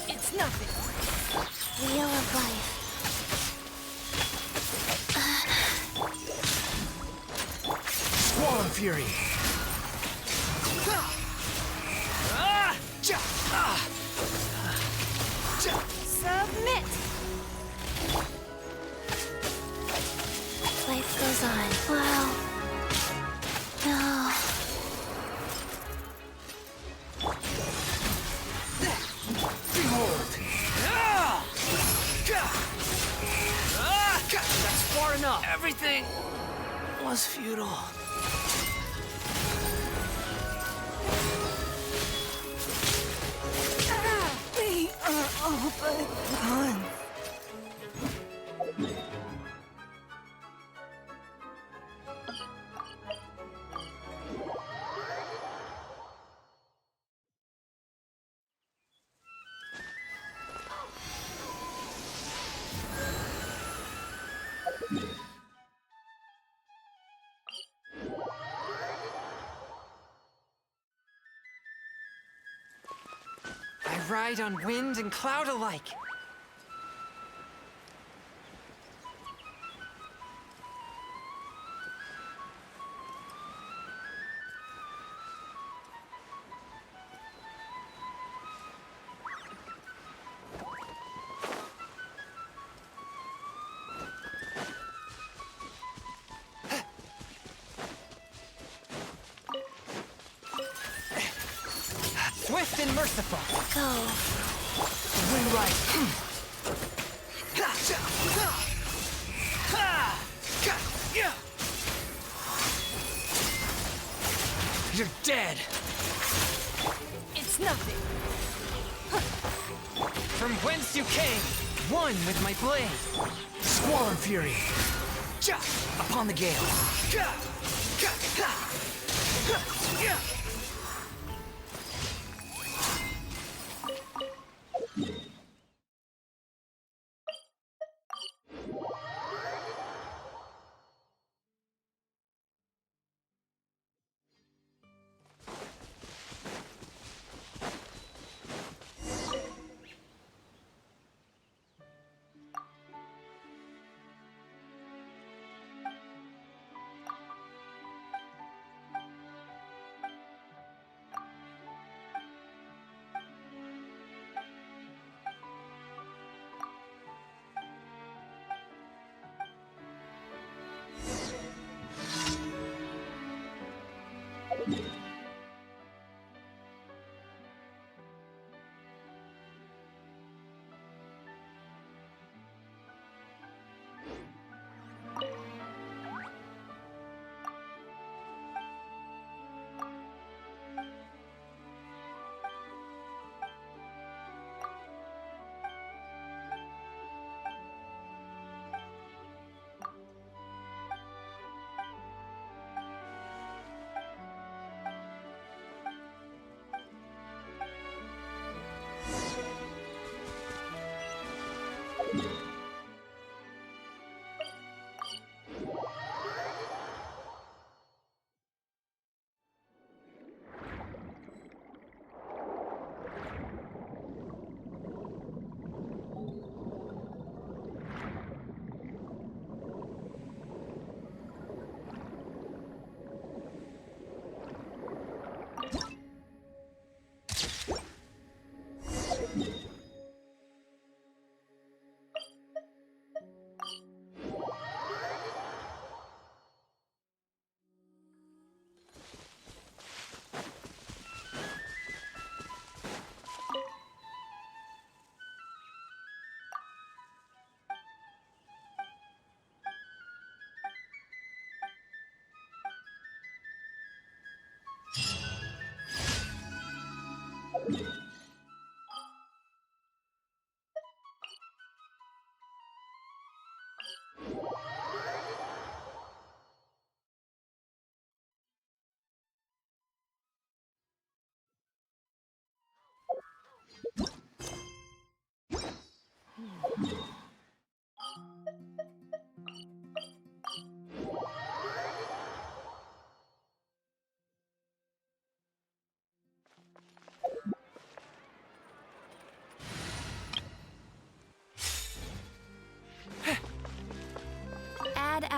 It's nothing. Wheel of life. Squall Fury! Submit! Life goes on. Wow. No. Behold! That's far enough. Everything was futile. We are all but gone. I ride on wind and cloud alike. Swift and merciful. Go. Wind right. You're dead. It's nothing. From whence you came, one with my blade. Squall Fury! Upon the gale.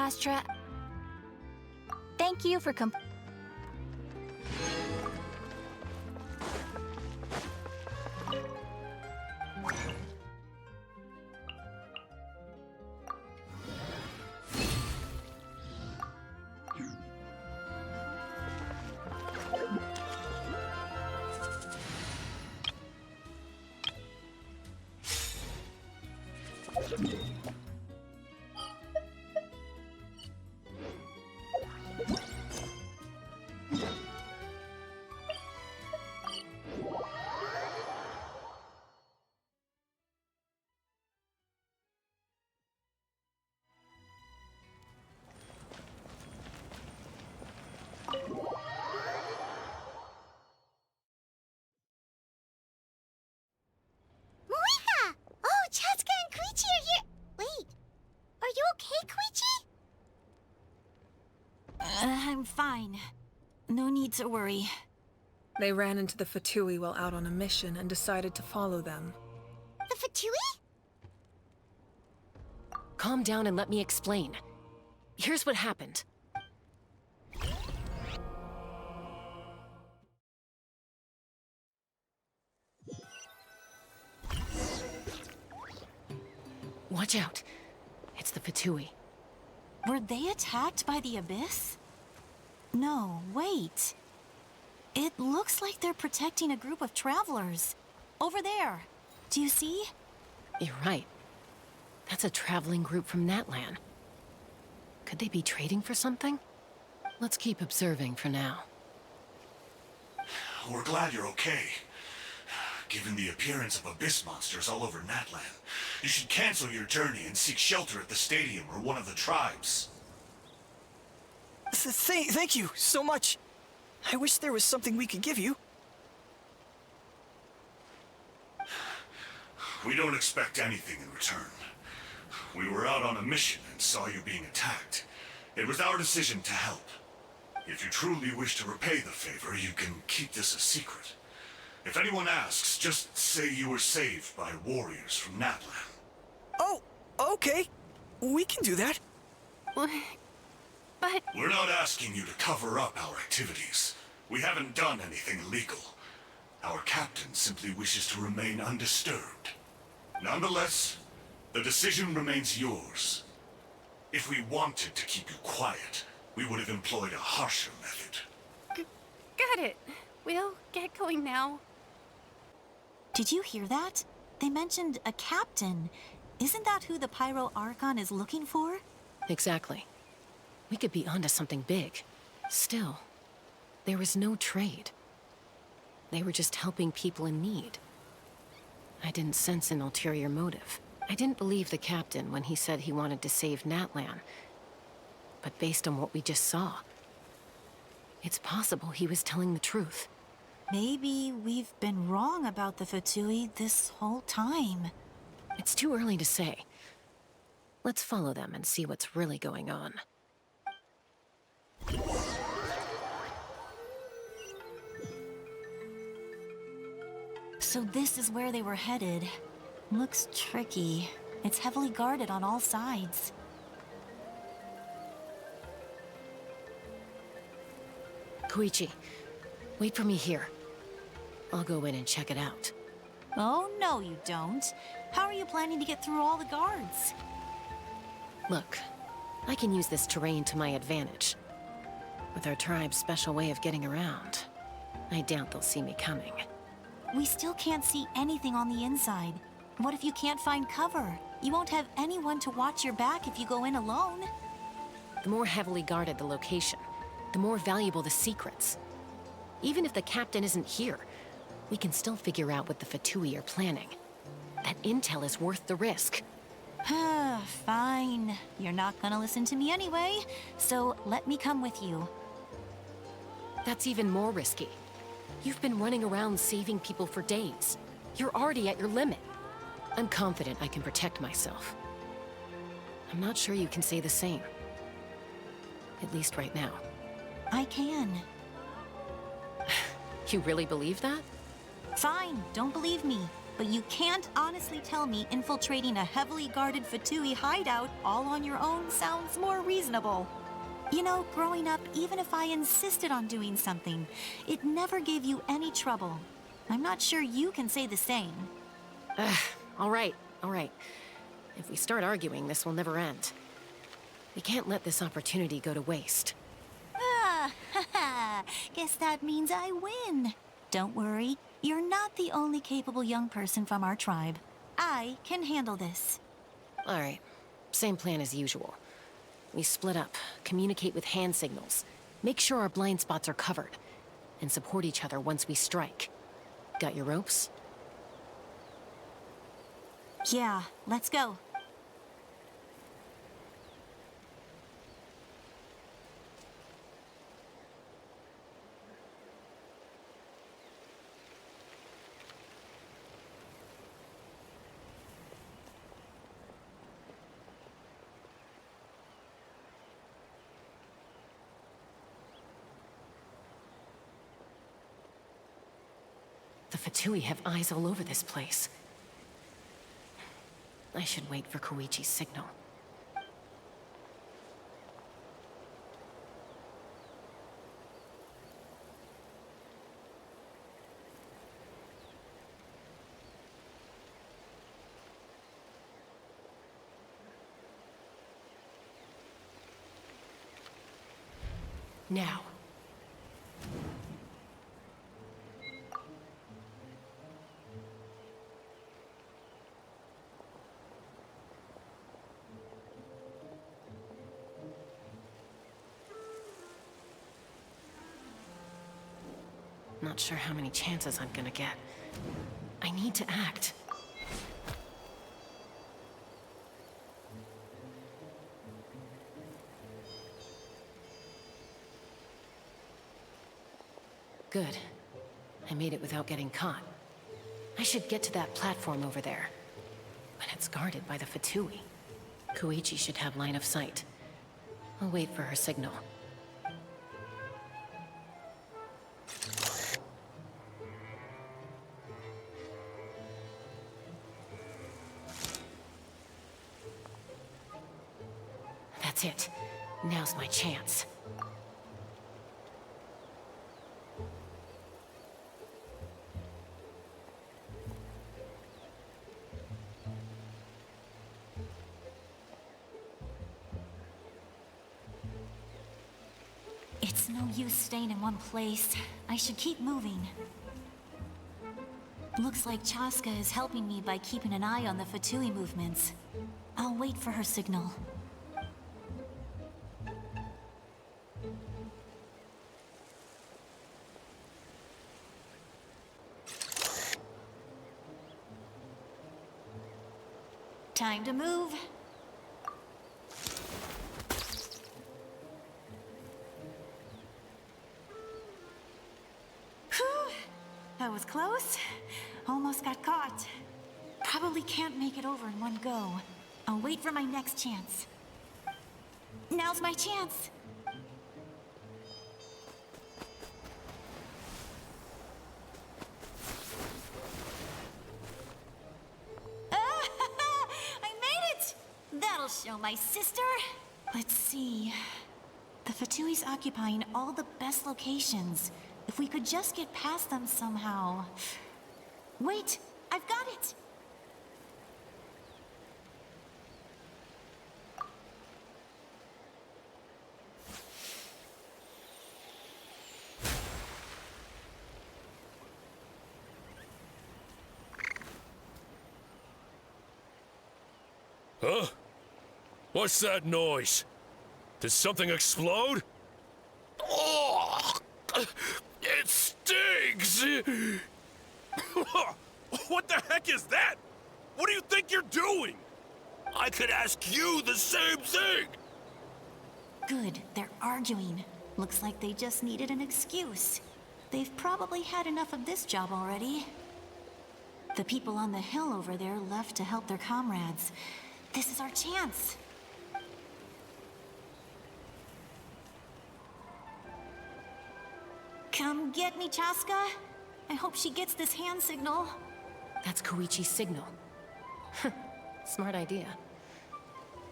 Astra. Thank you for Marika! Oh, Chaska and Koichi are here! Wait, are you okay, Koichi? I'm fine. No need to worry. They ran into the Fatui while out on a mission and decided to follow them. The Fatui? Calm down and let me explain. Here's what happened. Watch out. It's the Fatui. Were they attacked by the Abyss? No, wait. It looks like they're protecting a group of travelers. Over there. Do you see? You're right. That's a traveling group from Natlan. Could they be trading for something? Let's keep observing for now. We're glad you're okay. Given the appearance of abyss monsters all over Natlan, you should cancel your journey and seek shelter at the stadium or one of the tribes. Thank you so much. I wish there was something we could give you. We don't expect anything in return. We were out on a mission and saw you being attacked. It was our decision to help. If you truly wish to repay the favor, you can keep this a secret. If anyone asks, just say you were saved by warriors from Natlan. Oh, okay. We can do that. But... We're not asking you to cover up our activities. We haven't done anything illegal. Our captain simply wishes to remain undisturbed. Nonetheless, the decision remains yours. If we wanted to keep you quiet, we would have employed a harsher method. Got it. We'll get going now. Did you hear that? They mentioned a captain. Isn't that who the Pyro Archon is looking for? Exactly. We could be onto something big. Still, there was no trade. They were just helping people in need. I didn't sense an ulterior motive. I didn't believe the captain when he said he wanted to save Natlan. But based on what we just saw, it's possible he was telling the truth. Maybe we've been wrong about the Fatui this whole time. It's too early to say. Let's follow them and see what's really going on. So this is where they were headed. Looks tricky. It's heavily guarded on all sides. Koichi, wait for me here. I'll go in and check it out. Oh, no you don't. How are you planning to get through all the guards? Look, I can use this terrain to my advantage. With our tribe's special way of getting around, I doubt they'll see me coming. We still can't see anything on the inside. What if you can't find cover? You won't have anyone to watch your back if you go in alone. The more heavily guarded the location, the more valuable the secrets. Even if the captain isn't here, we can still figure out what the Fatui are planning. That intel is worth the risk. Fine. You're not gonna listen to me anyway, so let me come with you. That's even more risky. You've been running around saving people for days. You're already at your limit. I'm confident I can protect myself. I'm not sure you can say the same. At least right now. I can. You really believe that? Fine, don't believe me. but you can't honestly tell me infiltrating a heavily guarded Fatui hideout all on your own sounds more reasonable. You know, growing up, even if I insisted on doing something, it never gave you any trouble. I'm not sure you can say the same. All right, all right. If we start arguing, this will never end. We can't let this opportunity go to waste. Ah, haha. Guess that means I win. Don't worry, you're not the only capable young person from our tribe. I can handle this. All right, same plan as usual. We split up, communicate with hand signals, make sure our blind spots are covered, and support each other once we strike. Got your ropes? Yeah, let's go. The Fatui have eyes all over this place. I should wait for Koichi's signal. Now. Not sure how many chances I'm gonna get. I need to act. Good. I made it without getting caught. I should get to that platform over there. But it's guarded by the Fatui. Koichi should have line of sight. I'll wait for her signal. That's it. Now's my chance. It's no use staying in one place. I should keep moving. Looks like Chaska is helping me by keeping an eye on the Fatui movements. I'll wait for her signal. Time to move. Whew. That was close. Almost got caught. Probably can't make it over in one go. I'll wait for my next chance. Now's my chance. That'll show my sister. Let's see. The Fatui's occupying all the best locations. If we could just get past them somehow. Wait, I've got it! Huh? What's that noise? Did something explode? Oh! It stinks! What the heck is that? What do you think you're doing? I could ask you the same thing! Good, they're arguing. Looks like they just needed an excuse. They've probably had enough of this job already. The people on the hill over there left to help their comrades. This is our chance. Come get me, Chaska. I hope she gets this hand signal. That's Koichi's signal. Smart idea.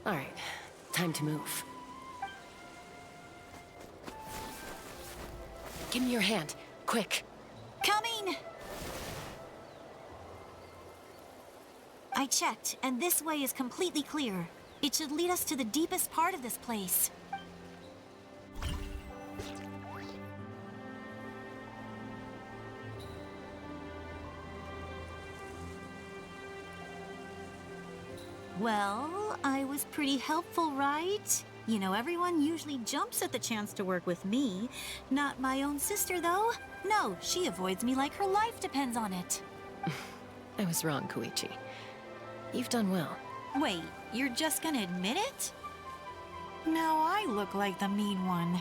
All right, time to move. Give me your hand, quick. Coming! I checked, and this way is completely clear. It should lead us to the deepest part of this place. Well, I was pretty helpful, right? You know, everyone usually jumps at the chance to work with me. Not my own sister, though. No, she avoids me like her life depends on it. I was wrong, Koichi. You've done well. Wait, you're just gonna admit it? Now I look like the mean one.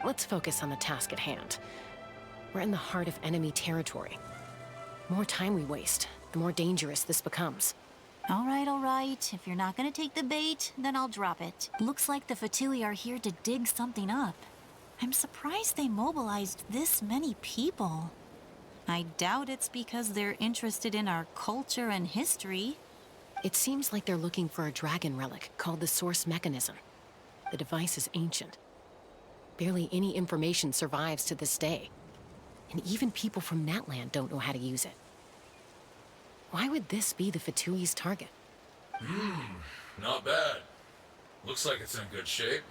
Let's focus on the task at hand. We're in the heart of enemy territory. The more time we waste, the more dangerous this becomes. All right. If you're not gonna take the bait, then I'll drop it. Looks like the Fatui are here to dig something up. I'm surprised they mobilized this many people. I doubt it's because they're interested in our culture and history. It seems like they're looking for a dragon relic called the Source Mechanism. The device is ancient. Barely any information survives to this day. And even people from Natland don't know how to use it. Why would this be the Fatui's target? Not bad. Looks like it's in good shape.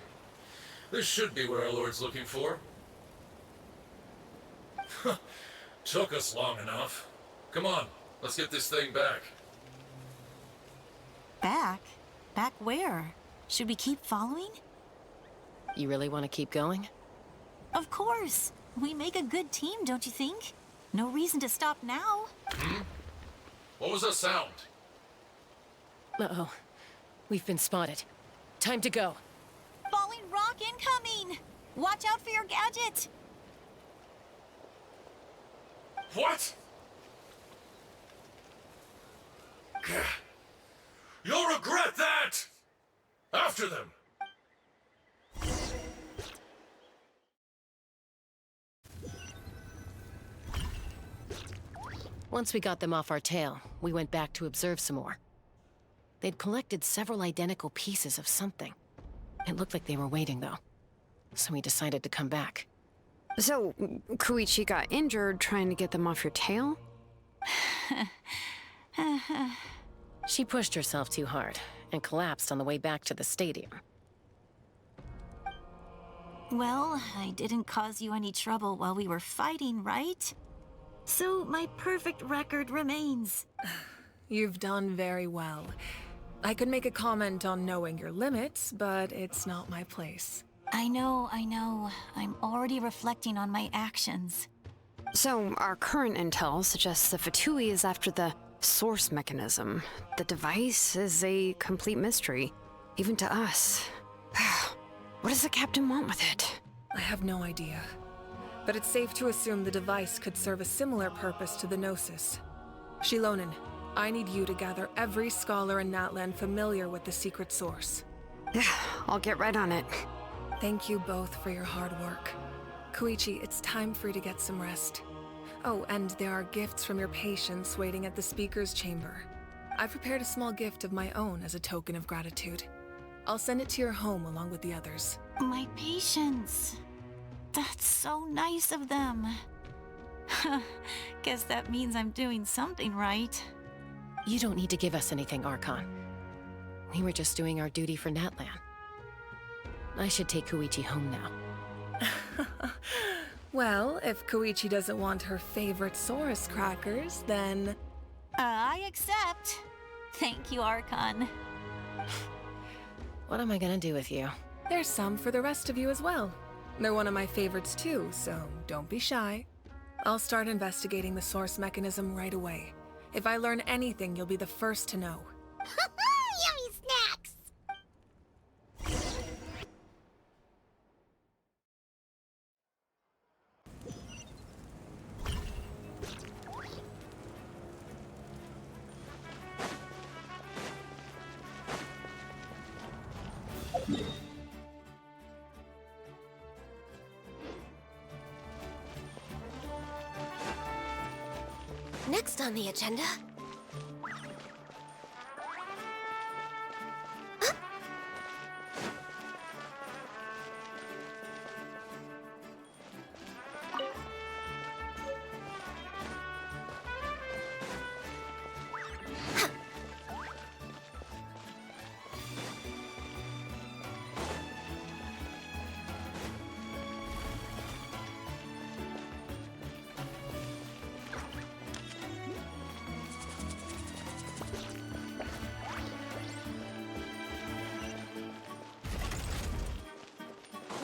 This should be what our Lord's looking for. Took us long enough. Come on, let's get this thing back. Back? Back where? Should we keep following? You really want to keep going? Of course. We make a good team, don't you think? No reason to stop now. What was that sound? Uh-oh. We've been spotted. Time to go. Falling rock incoming! Watch out for your gadget! What? You'll regret that! After them! Once we got them off our tail, we went back to observe some more. They'd collected several identical pieces of something. It looked like they were waiting, though. So we decided to come back. So, Koichi got injured trying to get them off your tail? She pushed herself too hard and collapsed on the way back to the stadium. Well, I didn't cause you any trouble while we were fighting, right? So my perfect record remains. You've done very well. I could make a comment on knowing your limits, but it's not my place. I know. I'm already reflecting on my actions. So, our current intel suggests the Fatui is after the source mechanism. The device is a complete mystery, even to us. What does the captain want with it? I have no idea. But it's safe to assume the device could serve a similar purpose to the Gnosis. Shilonen, I need you to gather every scholar in Natland familiar with the secret source. I'll get right on it. Thank you both for your hard work. Koichi, it's time for you to get some rest. Oh, and there are gifts from your patients waiting at the speaker's chamber. I've prepared a small gift of my own as a token of gratitude. I'll send it to your home along with the others. My patients. That's so nice of them. Guess that means I'm doing something right. You don't need to give us anything, Archon. We were just doing our duty for Natland. I should take Koichi home now. Well, if Koichi doesn't want her favorite Saurus crackers, then... I accept. Thank you, Archon. What am I gonna do with you? There's some for the rest of you as well. They're one of my favorites too, so don't be shy. I'll start investigating the source mechanism right away. If I learn anything, you'll be the first to know. Yummy snacks! Next on the agenda...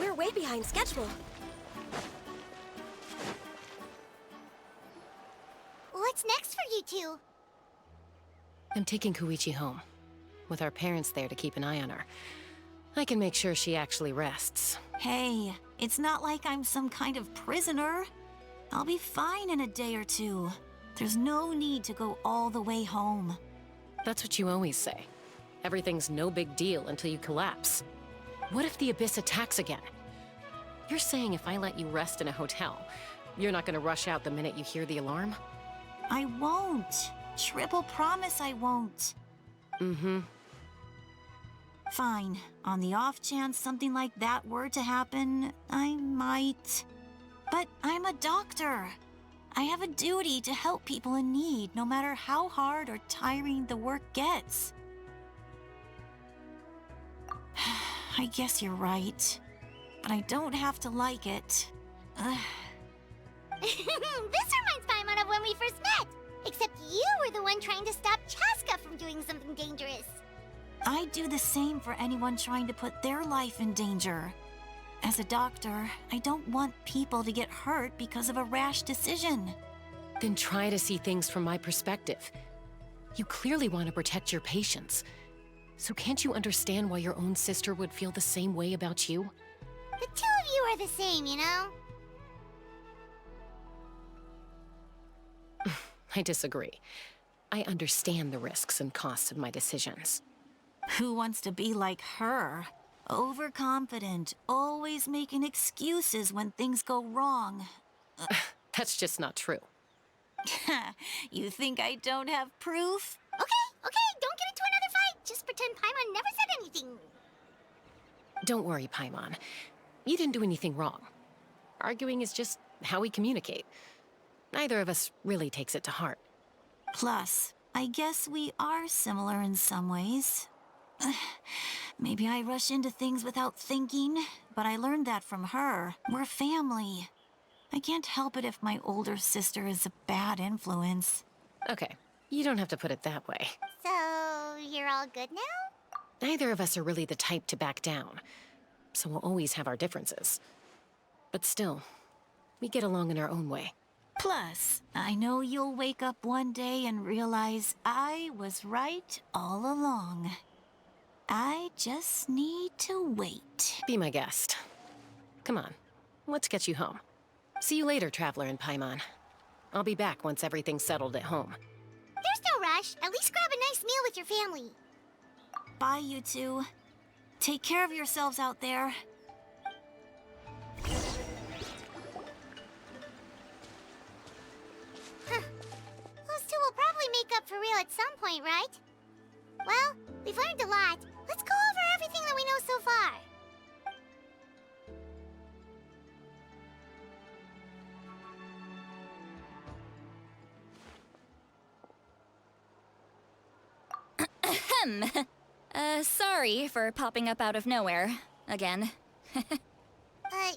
We're way behind schedule. What's next for you two? I'm taking Koichi home, with our parents there to keep an eye on her. I can make sure she actually rests. Hey, it's not like I'm some kind of prisoner. I'll be fine in a day or two. There's no need to go all the way home. That's what you always say. Everything's no big deal until you collapse. What if the Abyss attacks again? You're saying if I let you rest in a hotel, you're not gonna rush out the minute you hear the alarm? I won't. Triple promise I won't. Mm-hmm. Fine. On the off chance something like that were to happen, I might. But I'm a doctor. I have a duty to help people in need, no matter how hard or tiring the work gets. I guess you're right. But I don't have to like it. This reminds Paimon of when we first met! Except you were the one trying to stop Chaska from doing something dangerous. I'd do the same for anyone trying to put their life in danger. As a doctor, I don't want people to get hurt because of a rash decision. Then try to see things from my perspective. You clearly want to protect your patients. So can't you understand why your own sister would feel the same way about you? The two of you are the same, you know? I disagree. I understand the risks and costs of my decisions. Who wants to be like her? Overconfident, always making excuses when things go wrong. That's just not true. You think I don't have proof? Okay, don't get into another fight. Just pretend Paimon never said anything. Don't worry, Paimon. You didn't do anything wrong. Arguing is just how we communicate. Neither of us really takes it to heart. Plus, I guess we are similar in some ways. Maybe I rush into things without thinking, but I learned that from her. We're family. I can't help it if my older sister is a bad influence. Okay, you don't have to put it that way. So, you're all good now? Neither of us are really the type to back down, so we'll always have our differences. But still, we get along in our own way. Plus, I know you'll wake up one day and realize I was right all along. I just need to wait. Be my guest. Come on, let's get you home. See you later, Traveler and Paimon. I'll be back once everything's settled at home. There's no rush. At least grab a nice meal with your family. Bye, you two. Take care of yourselves out there. Those two will probably make up for real at some point, right? Well, we've learned a lot. Let's go over everything that we know so far. Sorry for popping up out of nowhere. Again. Why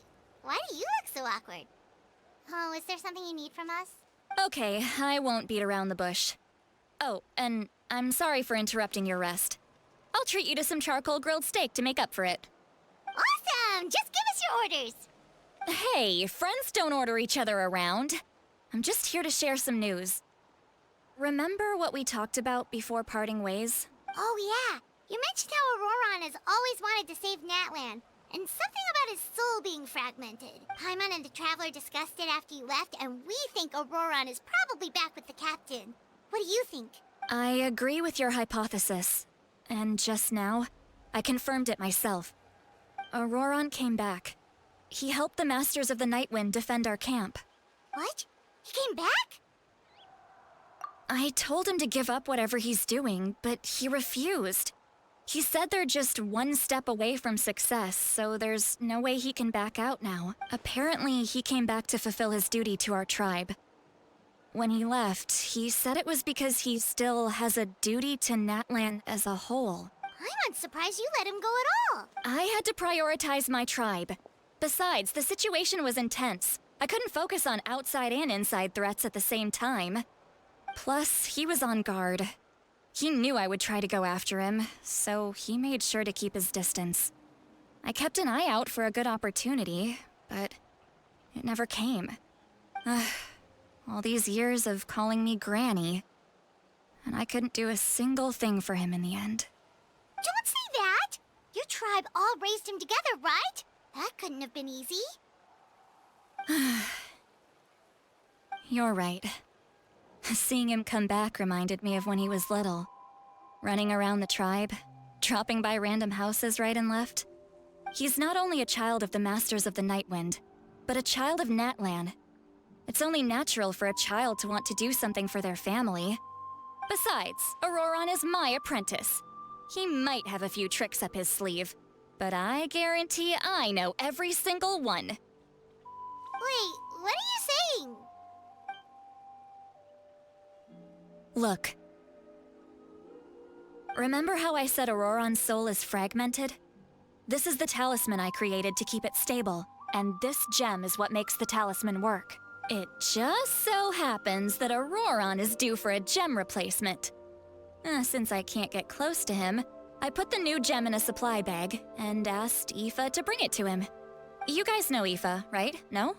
do you look so awkward? Oh, is there something you need from us? Okay, I won't beat around the bush. Oh, and I'm sorry for interrupting your rest. I'll treat you to some charcoal grilled steak to make up for it. Awesome! Just give us your orders! Hey, friends don't order each other around. I'm just here to share some news. Remember what we talked about before parting ways? Oh yeah, you mentioned how Auroron has always wanted to save Natlan, and something about his soul being fragmented. Paimon and the Traveler discussed it after you left, and we think Auroron is probably back with the Captain. What do you think? I agree with your hypothesis. And just now, I confirmed it myself. Auroron came back. He helped the Masters of the Nightwind defend our camp. What? He came back? I told him to give up whatever he's doing, but he refused. He said they're just one step away from success, so there's no way he can back out now. Apparently, he came back to fulfill his duty to our tribe. When he left, he said it was because he still has a duty to Natlan as a whole. I'm unsurprised you let him go at all. I had to prioritize my tribe. Besides, the situation was intense. I couldn't focus on outside and inside threats at the same time. Plus, he was on guard. He knew I would try to go after him, so he made sure to keep his distance. I kept an eye out for a good opportunity, but it never came. All these years of calling me Granny, and I couldn't do a single thing for him in the end. Don't say that! Your tribe all raised him together, right? That couldn't have been easy. You're right. Seeing him come back reminded me of when he was little. Running around the tribe, dropping by random houses right and left. He's not only a child of the Masters of the Nightwind, but a child of Natlan. It's only natural for a child to want to do something for their family. Besides, Auroron is my apprentice. He might have a few tricks up his sleeve, but I guarantee I know every single one. Wait, what are you saying? Look. Remember how I said Auroron's soul is fragmented? This is the talisman I created to keep it stable, and this gem is what makes the talisman work. It just so happens that Auroron is due for a gem replacement. Since I can't get close to him, I put the new gem in a supply bag and asked Aoife to bring it to him. You guys know Aoife, right? No?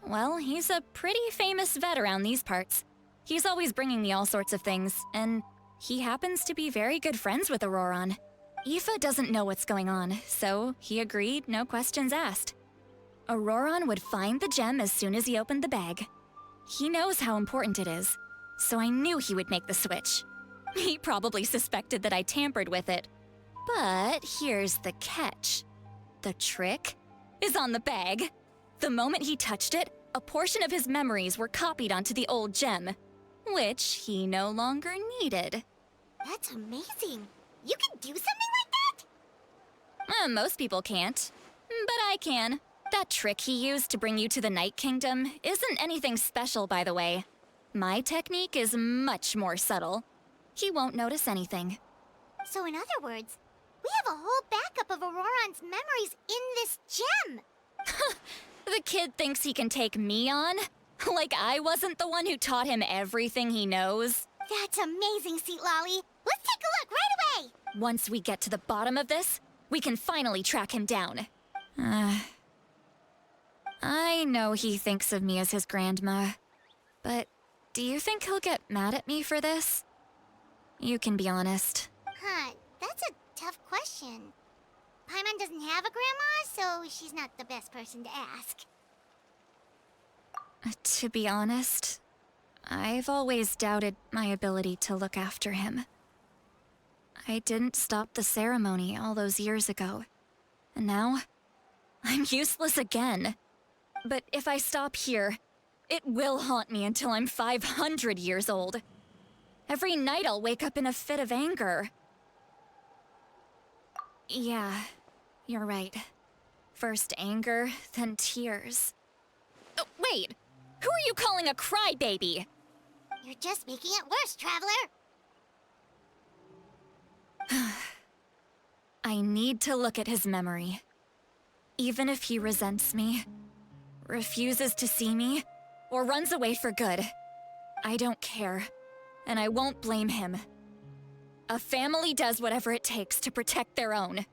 Well, he's a pretty famous vet around these parts. He's always bringing me all sorts of things, and he happens to be very good friends with Auroron. Aoife doesn't know what's going on, so he agreed, no questions asked. Auroron would find the gem as soon as he opened the bag. He knows how important it is, so I knew he would make the switch. He probably suspected that I tampered with it. But here's the catch. The trick is on the bag. The moment he touched it, a portion of his memories were copied onto the old gem, which he no longer needed. That's amazing. You can do something like that? Most people can't, but I can. That trick he used to bring you to the Night Kingdom isn't anything special, by the way. My technique is much more subtle. He won't notice anything. So in other words, we have a whole backup of Auroron's memories in this gem. The kid thinks he can take me on? Like I wasn't the one who taught him everything he knows? That's amazing, Seat Lolly. Let's take a look right away. Once we get to the bottom of this, we can finally track him down. I know he thinks of me as his grandma, but do you think he'll get mad at me for this? You can be honest. That's a tough question. Paimon doesn't have a grandma, so she's not the best person to ask. To be honest, I've always doubted my ability to look after him. I didn't stop the ceremony all those years ago, and now I'm useless again. But if I stop here, it will haunt me until I'm 500 years old. Every night I'll wake up in a fit of anger. Yeah, you're right. First anger, then tears. Oh, wait! Who are you calling a crybaby? You're just making it worse, Traveler! I need to look at his memory. Even if he resents me, refuses to see me, or runs away for good, I don't care, and I won't blame him. A family does whatever it takes to protect their own.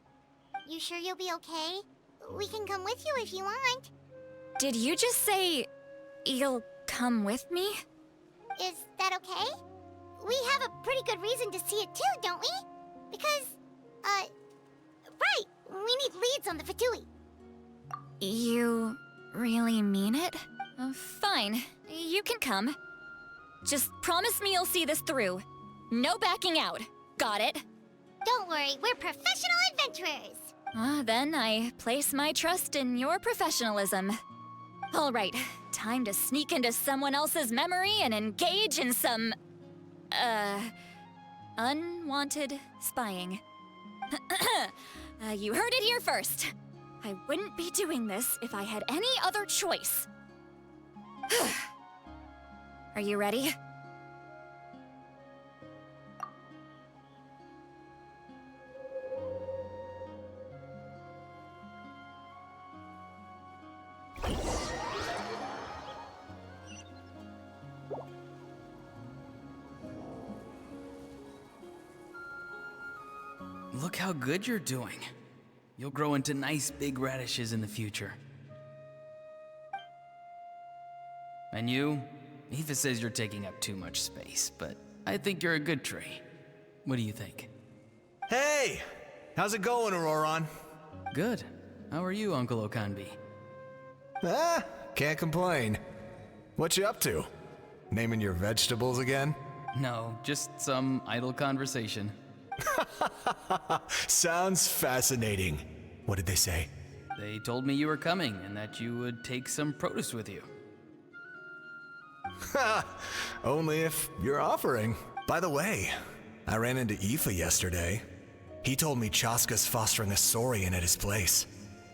You sure you'll be okay? We can come with you if you want. Did you just say you'll come with me? Is that okay? We have a pretty good reason to see it too, don't we? Because, right, we need leads on the Fatui. You really mean it? Fine, you can come. Just promise me you'll see this through. No backing out. Got it? Don't worry, we're professional adventurers. Then I place my trust in your professionalism. All right, time to sneak into someone else's memory and engage in some unwanted spying. You heard it here first. I wouldn't be doing this if I had any other choice. Are you ready? Look how good you're doing. You'll grow into nice big radishes in the future. And you? Aoife says you're taking up too much space, but I think you're a good tree. What do you think? Hey! How's it going, Auroron? Good. How are you, Uncle Okanbi? Can't complain. What you up to? Naming your vegetables again? No, just some idle conversation. Sounds fascinating. What did they say? They told me you were coming and that you would take some produce with you. Only if you're offering. By the way, I ran into Aoife yesterday. He told me Chaska's fostering a saurian at his place.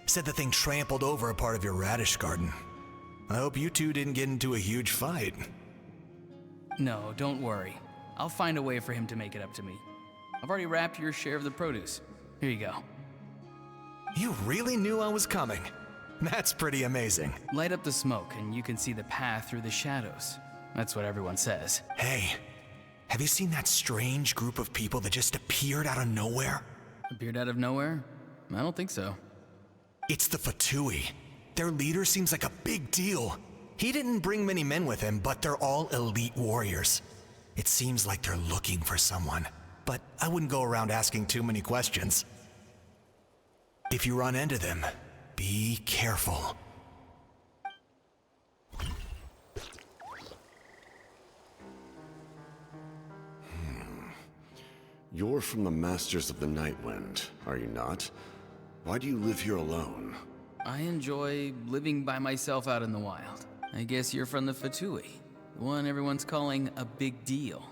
Said the thing trampled over a part of your radish garden. I hope you two didn't get into a huge fight. No, don't worry. I'll find a way for him to make it up to me. I've already wrapped your share of the produce. Here you go. You really knew I was coming. That's pretty amazing. Light up the smoke and you can see the path through the shadows. That's what everyone says. Hey, have you seen that strange group of people that just appeared out of nowhere? Appeared out of nowhere? I don't think so. It's the Fatui. Their leader seems like a big deal. He didn't bring many men with him, but they're all elite warriors. It seems like they're looking for someone, but I wouldn't go around asking too many questions. If you run into them, be careful. You're from the Masters of the Nightwind, are you not? Why do you live here alone? I enjoy living by myself out in the wild. I guess you're from the Fatui, the one everyone's calling a big deal.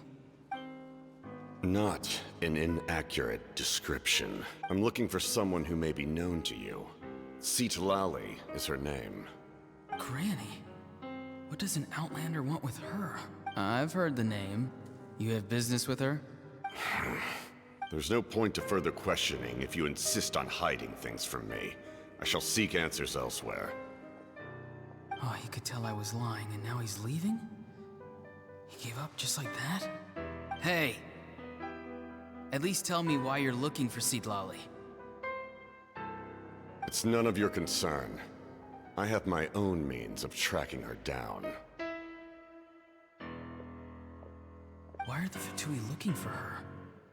Not an inaccurate description. I'm looking for someone who may be known to you. Citlali is her name. Granny? What does an Outlander want with her? I've heard the name. You have business with her? There's no point to further questioning if you insist on hiding things from me. I shall seek answers elsewhere. Oh, he could tell I was lying and now he's leaving? He gave up just like that? Hey! At least tell me why you're looking for Citlali. It's none of your concern. I have my own means of tracking her down. Why are the Fatui looking for her?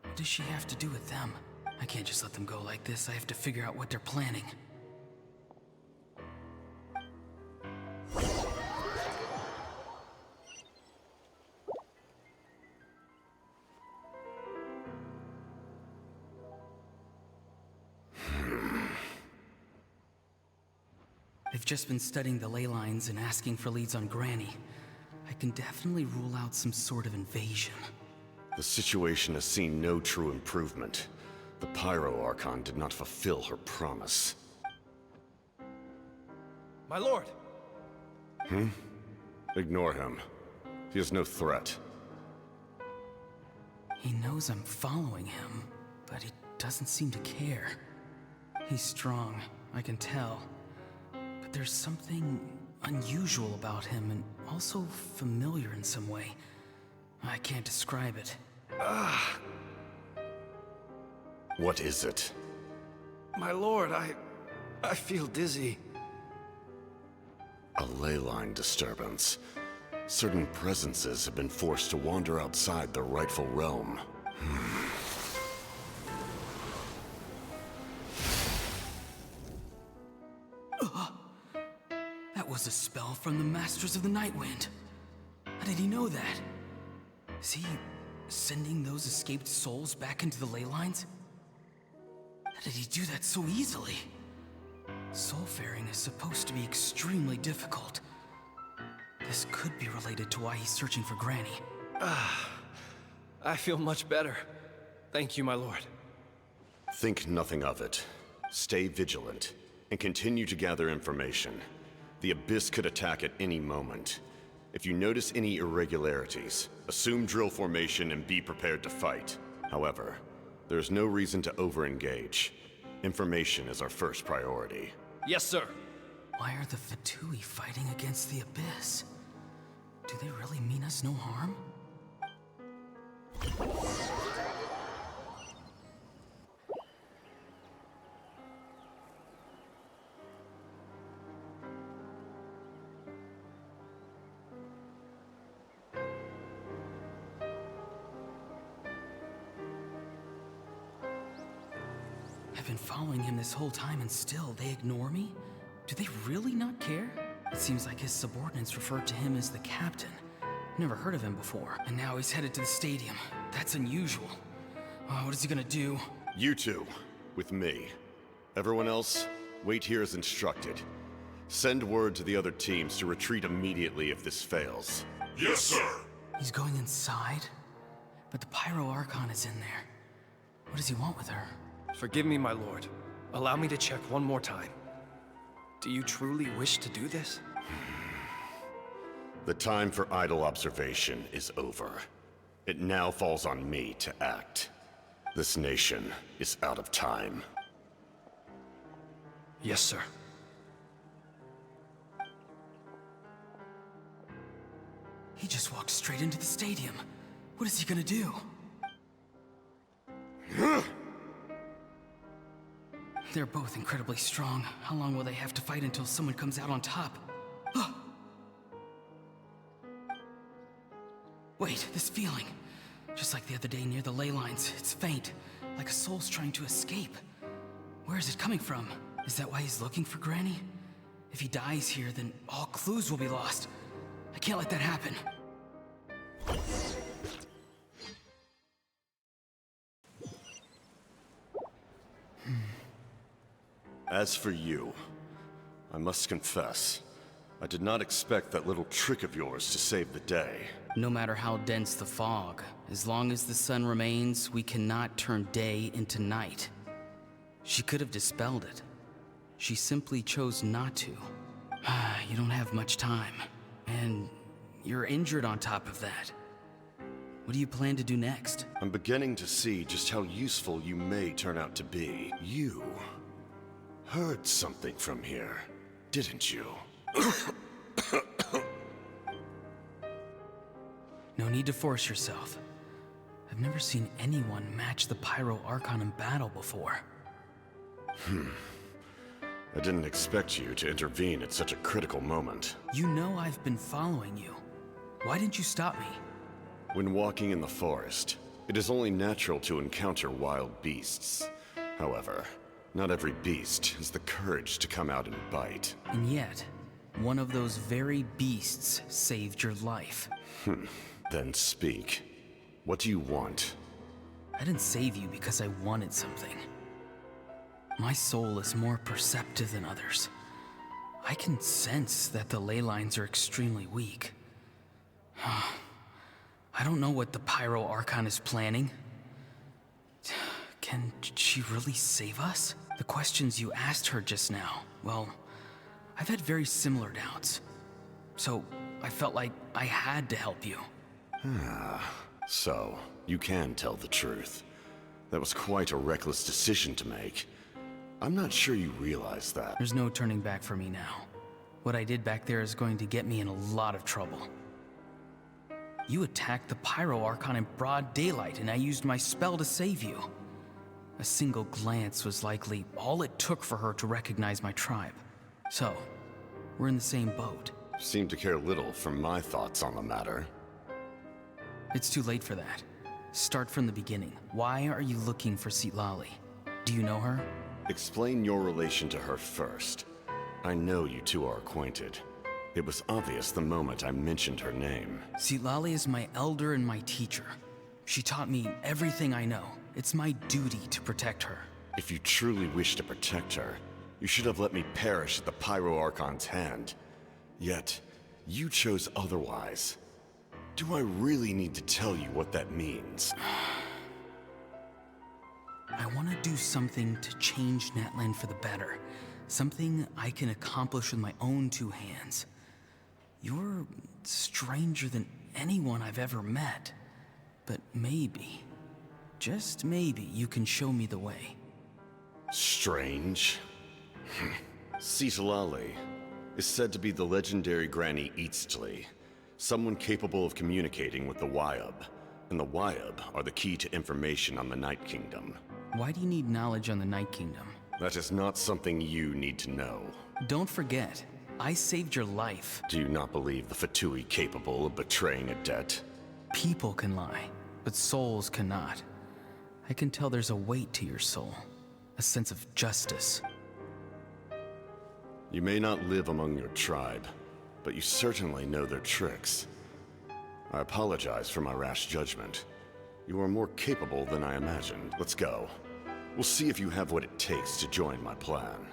What does she have to do with them? I can't just let them go like this. I have to figure out what they're planning. I've just been studying the ley lines and asking for leads on Granny. I can definitely rule out some sort of invasion. The situation has seen no true improvement. The Pyro Archon did not fulfill her promise. My lord! Ignore him. He is no threat. He knows I'm following him, but he doesn't seem to care. He's strong, I can tell. But there's something unusual about him and also familiar in some way. I can't describe it. What is it? My lord, I feel dizzy. A ley line disturbance. Certain presences have been forced to wander outside their rightful realm. That was a spell from the Masters of the Nightwind. How did he know that? Is he sending those escaped souls back into the ley lines? How did he do that so easily? Soulfaring is supposed to be extremely difficult. This could be related to why he's searching for Granny. I feel much better. Thank you, my lord. Think nothing of it. Stay vigilant, and continue to gather information. The Abyss could attack at any moment. If you notice any irregularities, assume drill formation and be prepared to fight. However, there's no reason to over-engage. Information is our first priority. Yes, sir. Why are the Fatui fighting against the Abyss? Do they really mean us no harm? I've been following him this whole time and still they ignore me? Do they really not care? It seems like his subordinates referred to him as the captain. Never heard of him before, and now he's headed to the stadium. That's unusual. Oh, what is he gonna do? You two, with me. Everyone else, wait here as instructed. Send word to the other teams to retreat immediately if this fails. Yes, sir. He's going inside? But the Pyro Archon is in there. What does he want with her? Forgive me, my lord. Allow me to check one more time. Do you truly wish to do this? The time for idle observation is over. It now falls on me to act. This nation is out of time. Yes, sir. He just walked straight into the stadium. What is he gonna do? They're both incredibly strong. How long will they have to fight until someone comes out on top? Wait, this feeling. Just like the other day near the ley lines, it's faint, like a soul's trying to escape. Where is it coming from? Is that why he's looking for Granny? If he dies here, then all clues will be lost. I can't let that happen. As for you, I must confess, I did not expect that little trick of yours to save the day. No matter how dense the fog, as long as the sun remains, we cannot turn day into night. She could have dispelled it. She simply chose not to. You don't have much time, and you're injured on top of that. What do you plan to do next? I'm beginning to see just how useful you may turn out to be. You heard something from here, didn't you? No need to force yourself. I've never seen anyone match the Pyro Archon in battle before. I didn't expect you to intervene at such a critical moment. You know I've been following you. Why didn't you stop me? When walking in the forest, it is only natural to encounter wild beasts. However, not every beast has the courage to come out and bite. And yet, one of those very beasts saved your life. Then speak. What do you want? I didn't save you because I wanted something. My soul is more perceptive than others. I can sense that the ley lines are extremely weak. I don't know what the Pyro Archon is planning. Can she really save us? The questions you asked her just now, well, I've had very similar doubts. So, I felt like I had to help you. So, you can tell the truth. That was quite a reckless decision to make. I'm not sure you realize that. There's no turning back for me now. What I did back there is going to get me in a lot of trouble. You attacked the Pyro Archon in broad daylight, and I used my spell to save you. A single glance was likely all it took for her to recognize my tribe. So, we're in the same boat. Seem to care little for my thoughts on the matter. It's too late for that. Start from the beginning. Why are you looking for Citlali? Do you know her? Explain your relation to her first. I know you two are acquainted. It was obvious the moment I mentioned her name. Citlali is my elder and my teacher. She taught me everything I know. It's my duty to protect her. If you truly wish to protect her, you should have let me perish at the Pyro Archon's hand. Yet, you chose otherwise. Do I really need to tell you what that means? I want to do something to change Natlan for the better. Something I can accomplish with my own two hands. You're stranger than anyone I've ever met. But maybe, just maybe, you can show me the way. Strange? Citlali is said to be the legendary Granny Eastly, someone capable of communicating with the Wyub. And the Wyub are the key to information on the Night Kingdom. Why do you need knowledge on the Night Kingdom? That is not something you need to know. Don't forget, I saved your life. Do you not believe the Fatui capable of betraying a debt? People can lie, but souls cannot. I can tell there's a weight to your soul, a sense of justice. You may not live among your tribe, but you certainly know their tricks. I apologize for my rash judgment. You are more capable than I imagined. Let's go. We'll see if you have what it takes to join my plan.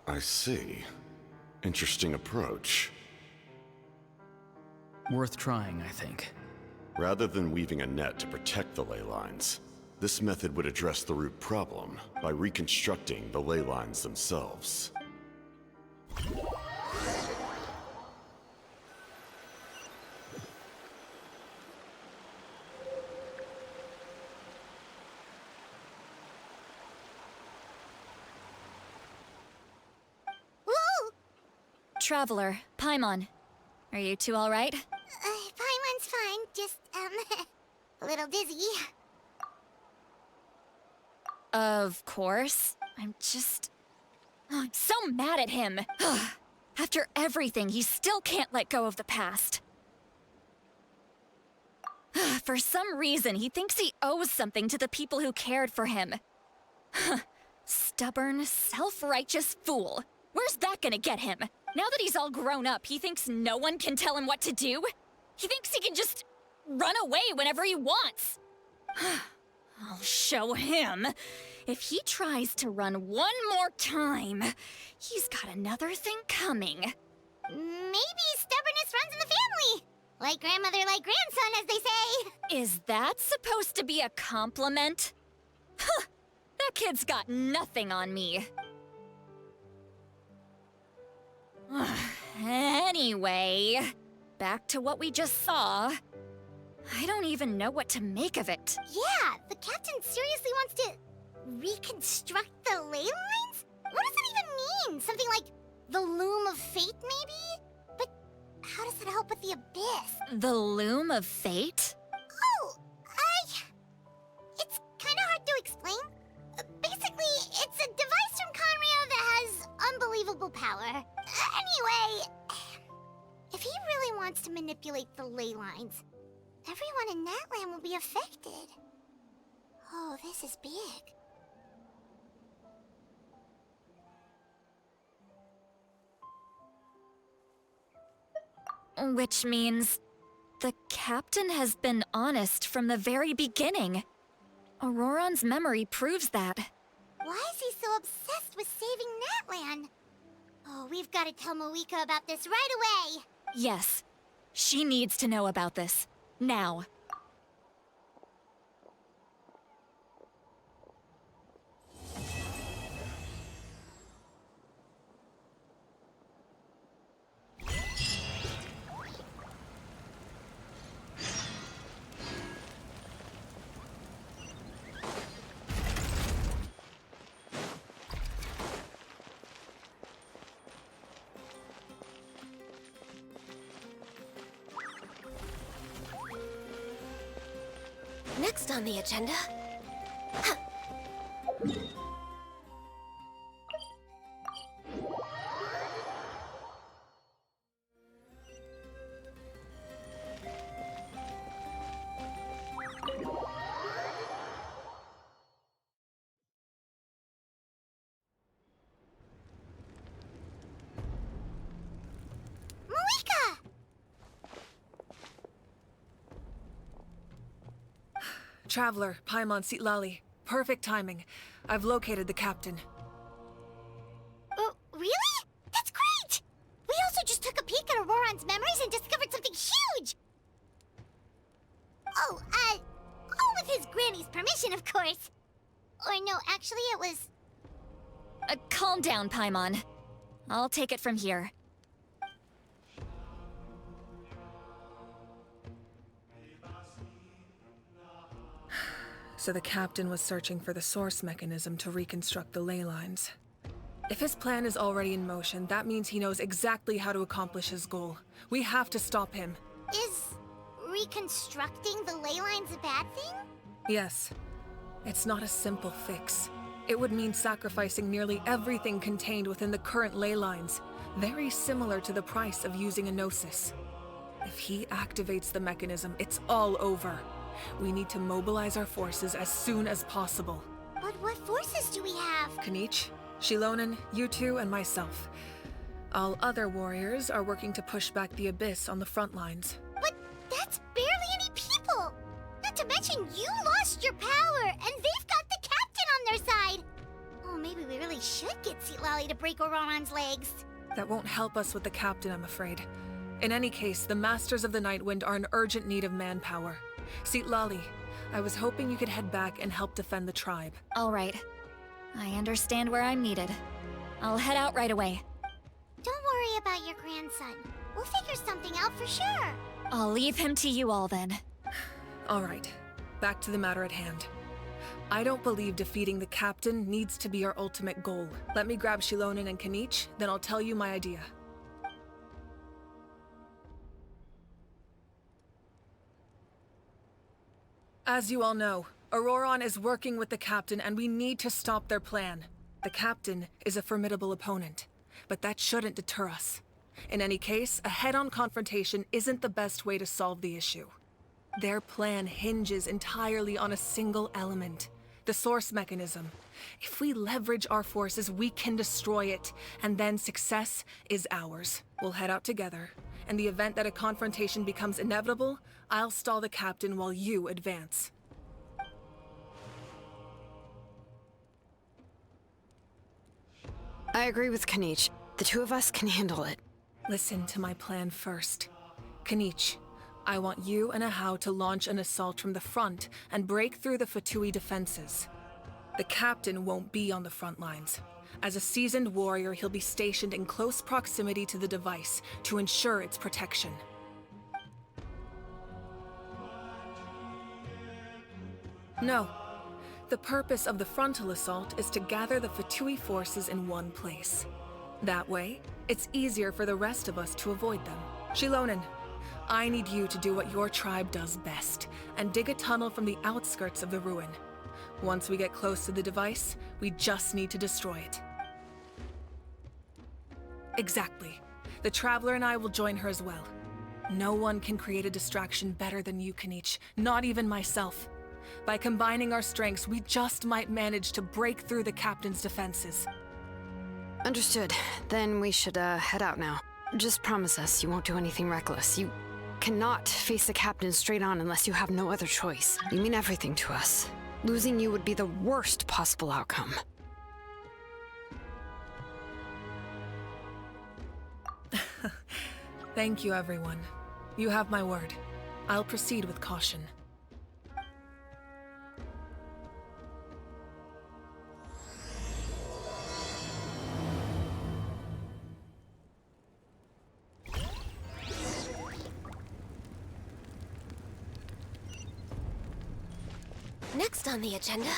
I see. Interesting approach. Worth trying, I think. Rather than weaving a net to protect the ley lines, this method would address the root problem by reconstructing the ley lines themselves. Traveler, Paimon. Are you two alright? Paimon's fine, just, a little dizzy. Of course. I'm so mad at him. After everything, he still can't let go of the past. For some reason, he thinks he owes something to the people who cared for him. Stubborn, self-righteous fool. Where's that gonna get him? Now that he's all grown up, he thinks no one can tell him what to do? He thinks he can just run away whenever he wants. I'll show him. If he tries to run one more time, he's got another thing coming. Maybe stubbornness runs in the family. Like grandmother, like grandson, as they say. Is that supposed to be a compliment? Huh, that kid's got nothing on me. Anyway, back to what we just saw. I don't even know what to make of it. Yeah, the captain seriously wants to reconstruct the ley lines? What does that even mean? Something like the loom of fate, maybe? But how does that help with the abyss? The loom of fate? Oh, it's kind of hard to explain. Basically, it's a device from Conrio that has unbelievable power. Anyway, if he really wants to manipulate the ley lines, everyone in Natlan will be affected. Oh, this is big. Which means the captain has been honest from the very beginning. Auroron's memory proves that. Why is he so obsessed with saving Natlan? Oh, we've got to tell Moeka about this right away. Yes, she needs to know about this. Now. Next on the agenda... Traveler, Paimon, Citlali. perfect timing. I've located the captain. Oh, really? That's great! We also just took a peek at Auroron's memories and discovered something huge! Oh, all with his granny's permission, of course. Or no, actually it was... Calm down, Paimon. I'll take it from here. So the captain was searching for the source mechanism to reconstruct the ley lines. If his plan is already in motion, that means he knows exactly how to accomplish his goal. We have to stop him. Is reconstructing the ley lines a bad thing? Yes. It's not a simple fix. It would mean sacrificing nearly everything contained within the current ley lines, very similar to the price of using a gnosis. If he activates the mechanism, it's all over. We need to mobilize our forces as soon as possible. But what forces do we have? Kanich, Shilonen, you two, and myself. All other warriors are working to push back the Abyss on the front lines. But that's barely any people! Not to mention you lost your power, and they've got the captain on their side! Oh, maybe we really should get Citlali to break Auroron's legs. That won't help us with the captain, I'm afraid. In any case, the Masters of the Nightwind are in urgent need of manpower. Citlali, I was hoping you could head back and help defend the tribe. All right. I understand where I'm needed. I'll head out right away. Don't worry about your grandson. We'll figure something out for sure. I'll leave him to you all then. All right. Back to the matter at hand. I don't believe defeating the captain needs to be our ultimate goal. Let me grab Shilonen and Kanich, then I'll tell you my idea. As you all know, Auroron is working with the captain and we need to stop their plan. The captain is a formidable opponent, but that shouldn't deter us. In any case, a head-on confrontation isn't the best way to solve the issue. Their plan hinges entirely on a single element, the source mechanism. If we leverage our forces, we can destroy it, and then success is ours. We'll head out together. In the event that a confrontation becomes inevitable, I'll stall the captain while you advance. I agree with Kanich. The two of us can handle it. Listen to my plan first. Kanich, I want you and Ahau to launch an assault from the front and break through the Fatui defenses. The captain won't be on the front lines. As a seasoned warrior, he'll be stationed in close proximity to the device to ensure its protection. No. The purpose of the frontal assault is to gather the Fatui forces in one place. That way, it's easier for the rest of us to avoid them. Shilonen, I need you to do what your tribe does best, and dig a tunnel from the outskirts of the ruin. Once we get close to the device, we just need to destroy it. Exactly. The Traveler and I will join her as well. No one can create a distraction better than you, Kanich, not even myself. By combining our strengths, we just might manage to break through the captain's defenses. Understood. Then we should, head out now. Just promise us you won't do anything reckless. You cannot face the captain straight on unless you have no other choice. You mean everything to us. Losing you would be the worst possible outcome. Thank you, everyone. You have my word. I'll proceed with caution. Next on the agenda...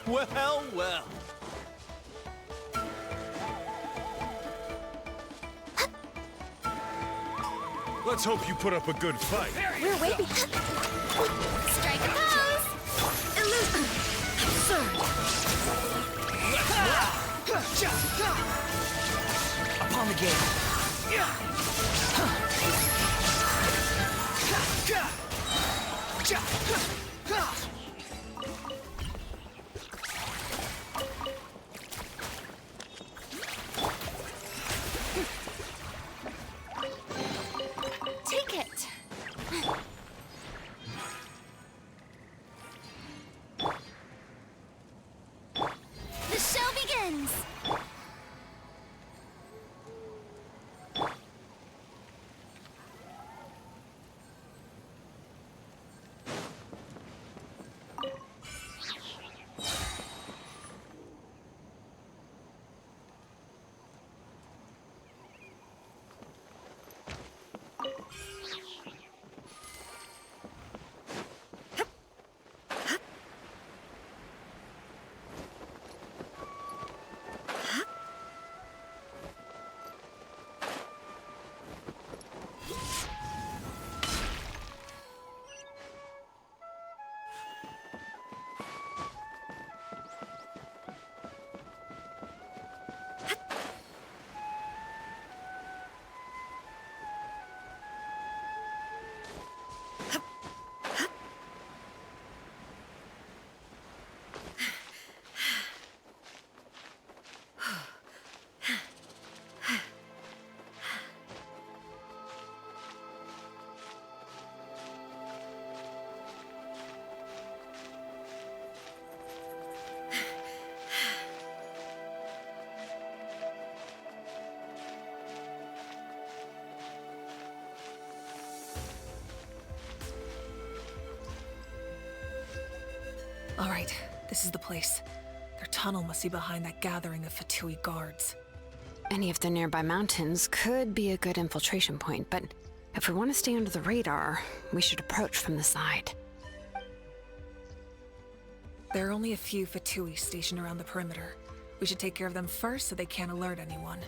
Well, well. Let's hope you put up a good fight. We're way Strike a pose! Illusion! Absurd! Upon the gate. Take it. The show begins! All right, this is the place. Their tunnel must be behind that gathering of Fatui guards. Any of the nearby mountains could be a good infiltration point, but if we want to stay under the radar, we should approach from the side. There are only a few Fatui stationed around the perimeter. We should take care of them first so they can't alert anyone.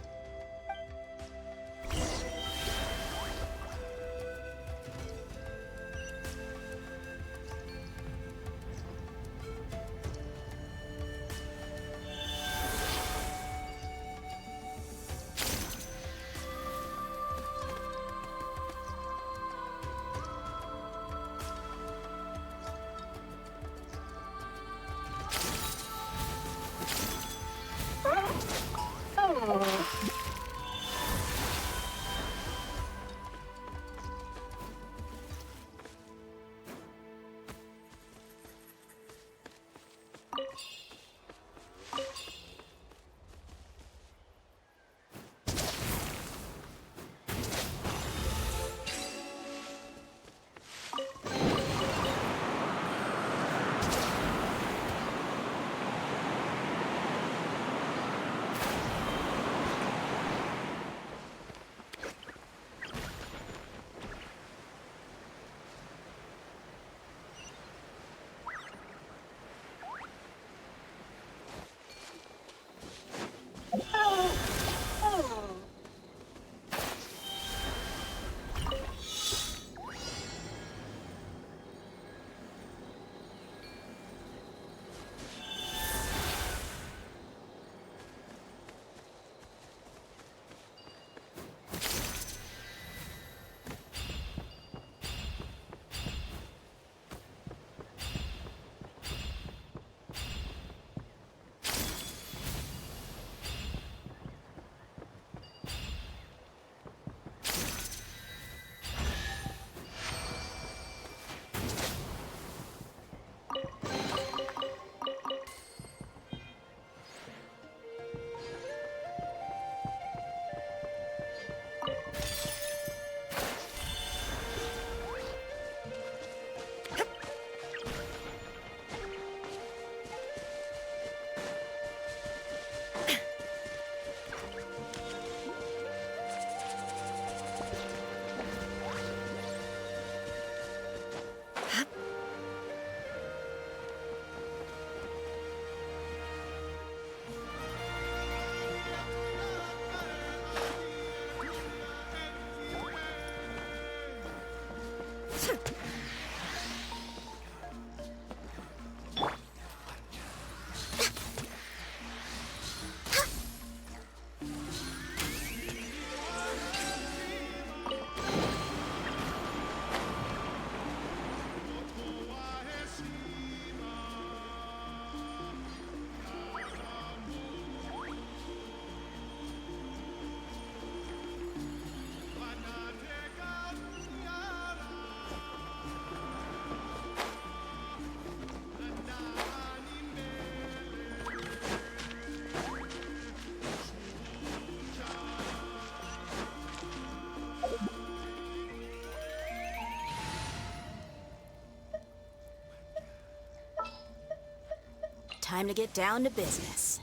Time to get down to business.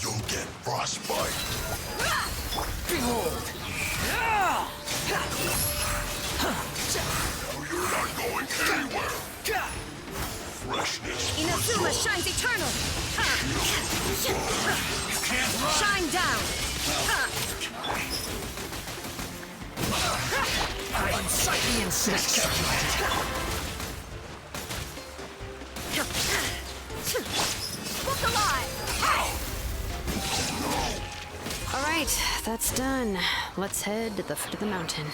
You'll get frostbite. Behold! No, you're not going anywhere. Freshness. Inazuma shines eternal! You can't run. Shine down! I incite the insect. Look alive! All right, that's done. Let's head to the foot of the mountain.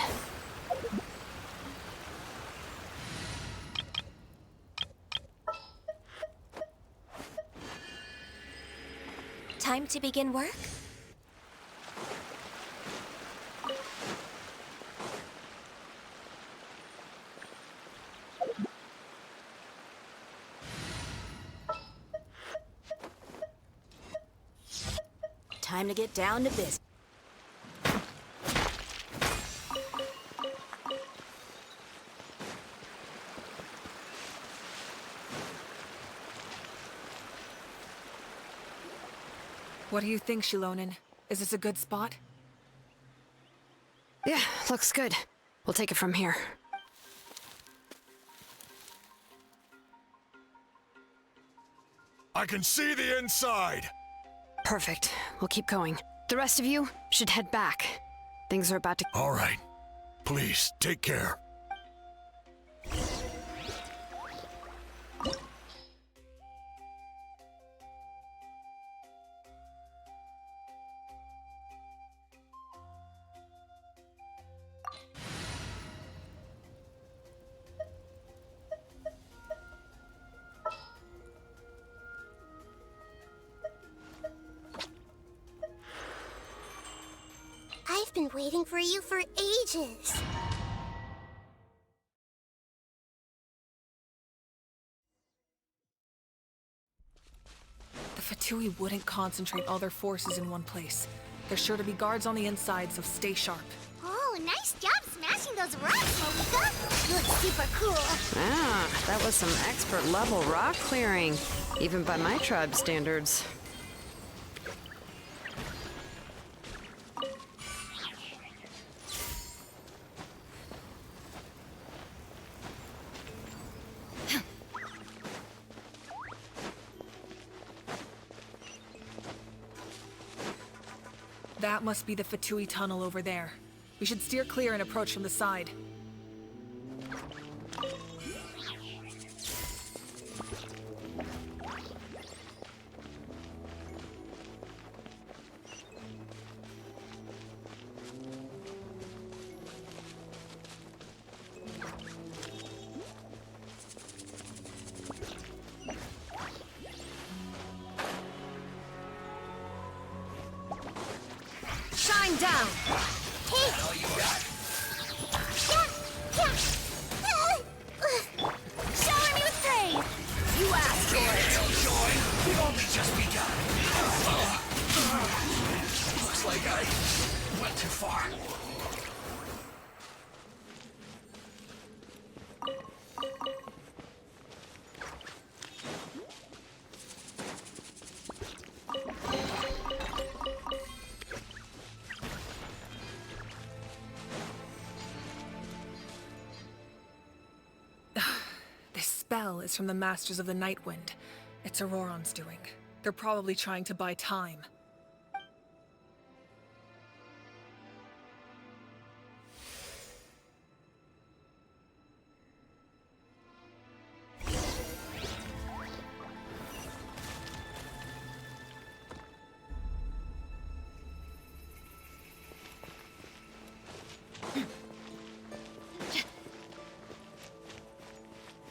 Time to begin work? Time to get down to business. What do you think, Shilonen? Is this a good spot? Yeah, looks good. We'll take it from here. I can see the inside. Perfect. We'll keep going. The rest of you should head back. Things are about to... All right. Please, take care. I've been waiting for you for ages. The Fatui wouldn't concentrate all their forces in one place. There's sure to be guards on the inside, so stay sharp. Oh, nice job smashing those rocks, Malika. You look super cool. Ah, that was some expert-level rock clearing, even by my tribe standards. That must be the Fatui tunnel over there. We should steer clear and approach from the side. Shine down! Shower me with praise! You asked for it! Joy, we've only just begun. Looks like I went too far. This spell is from the Masters of the Night Wind. It's Auroron's doing. They're probably trying to buy time.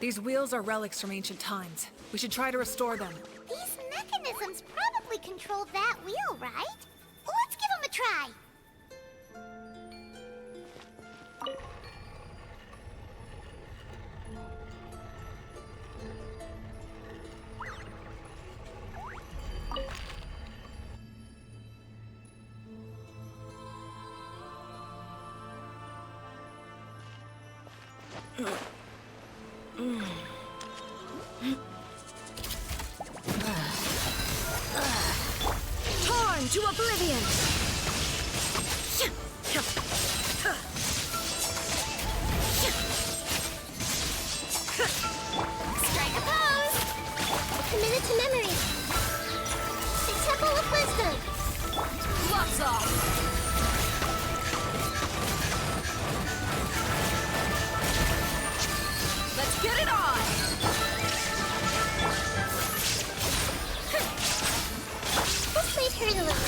These wheels are relics from ancient times. We should try to restore them. These mechanisms probably control that wheel, right? Let's give them a try. Torn to oblivion! Strike a pose! Committed to memory. The Temple of Wisdom. Gloves off! Let's get it on! This might hurt a little.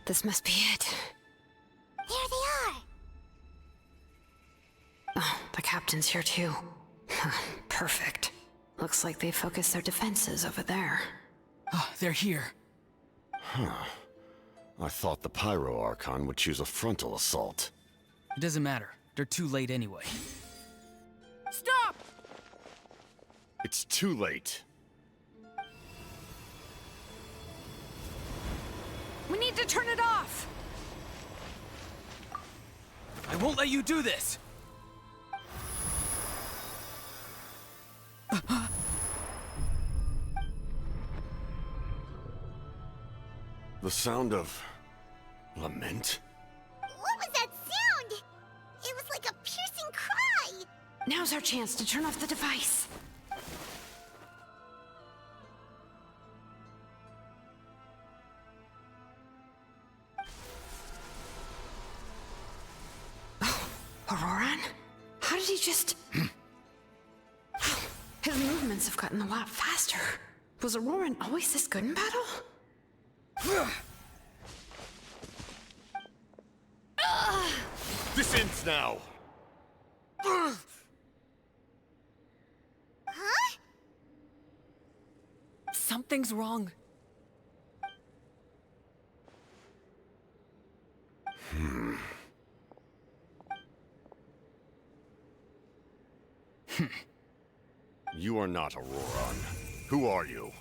This must be it. There they are! Oh, the captain's here too. Perfect. Looks like they focused their defenses over there. Oh, they're here. Huh. I thought the Pyro Archon would choose a frontal assault. It doesn't matter. They're too late anyway. Stop! It's too late. need to turn it off! I won't let you do this! The sound of lament? What was that sound? It was like a piercing cry! Now's our chance to turn off the device. Oh, Auroran? How did he just... His movements have gotten a lot faster. Was Auroran always this good in battle? This ends now! Huh? Something's wrong. You are not Auroran. Who are you?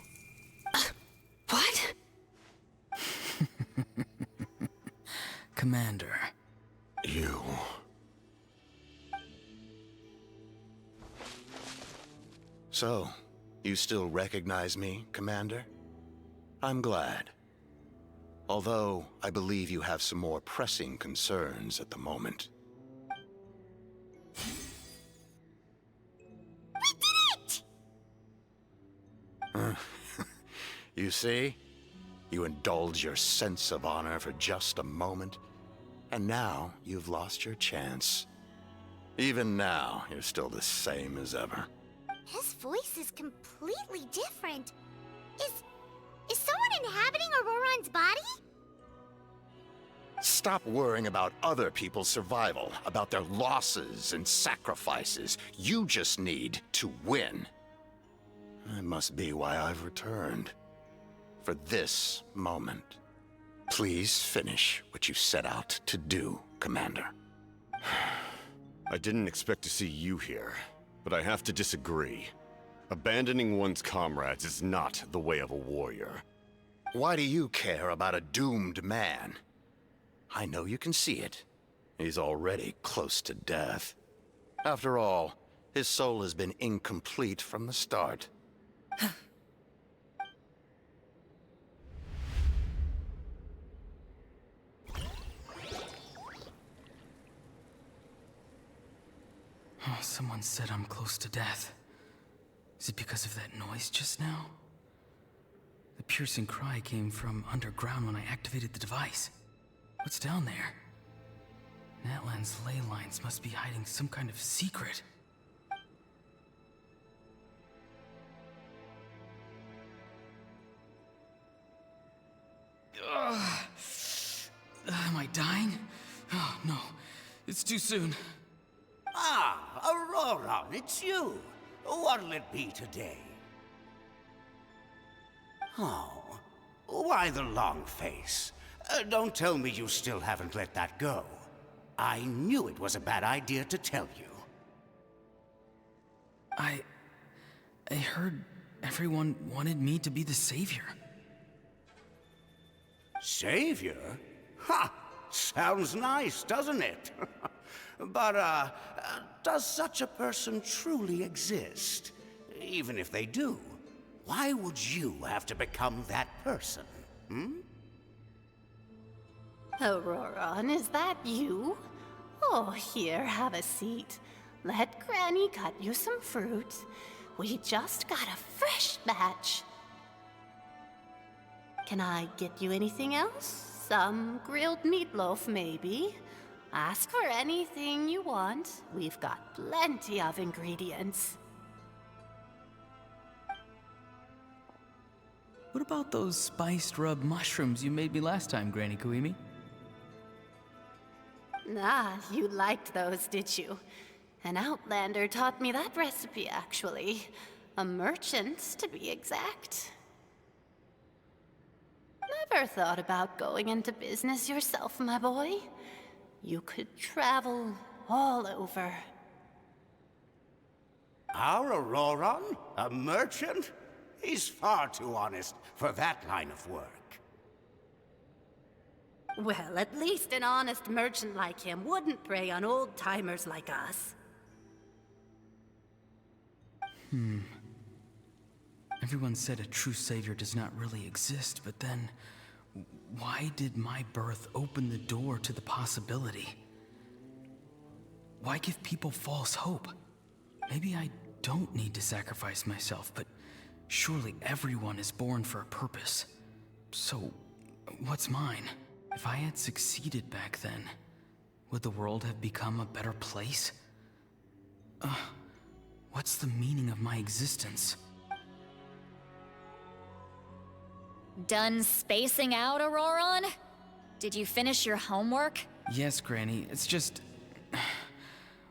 What? Commander. You... So, you still recognize me, Commander? I'm glad. Although, I believe you have some more pressing concerns at the moment. We did it! You see? You indulge your sense of honor for just a moment, and now you've lost your chance. Even now, you're still the same as ever. His voice is completely different. Is someone inhabiting Auroran's body? Stop worrying about other people's survival, about their losses and sacrifices. You just need to win. That must be why I've returned. For this moment. Please finish what you set out to do, Commander. I didn't expect to see you here, but I have to disagree. Abandoning one's comrades is not the way of a warrior. Why do you care about a doomed man? I know you can see it. He's already close to death. After all, his soul has been incomplete from the start. Oh, someone said I'm close to death. Is it because of that noise just now? The piercing cry came from underground when I activated the device. What's down there? Natlan's ley lines must be hiding some kind of secret. Am I dying? Oh, no. It's too soon. Ah, Auroran, it's you. What'll it be today? Oh, why the long face? Don't tell me you still haven't let that go. I knew it was a bad idea to tell you. I heard everyone wanted me to be the savior. Savior? Ha! Sounds nice, doesn't it? But, does such a person truly exist? Even if they do, why would you have to become that person, hmm? Auroran, is that you? Oh, here, have a seat. Let Granny cut you some fruit. We just got a fresh batch. Can I get you anything else? Some grilled meatloaf, maybe? Ask for anything you want. We've got plenty of ingredients. What about those spiced rub mushrooms you made me last time, Granny Kuimi? Ah, you liked those, did you? An outlander taught me that recipe, actually. A merchant, to be exact. Never thought about going into business yourself, my boy? You could travel all over. Our Auroran? A merchant? He's far too honest for that line of work. Well, at least an honest merchant like him wouldn't prey on old-timers like us. Everyone said a true savior does not really exist, but then why did my birth open the door to the possibility? Why give people false hope? Maybe I don't need to sacrifice myself, but surely everyone is born for a purpose. So, what's mine? If I had succeeded back then, would the world have become a better place? What's the meaning of my existence? Done spacing out, Auroron? Did you finish your homework? Yes, Granny, it's just...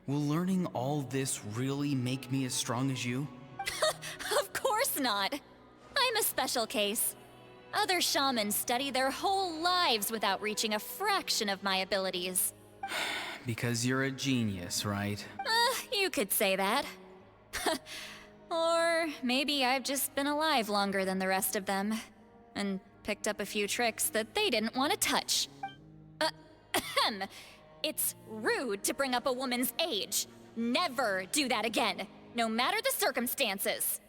Will learning all this really make me as strong as you? Of course not. I'm a special case. Other shamans study their whole lives without reaching a fraction of my abilities. Because you're a genius, right? You could say that. Or maybe I've just been alive longer than the rest of them, and picked up a few tricks that they didn't want to touch. It's rude to bring up a woman's age. Never do that again, no matter the circumstances.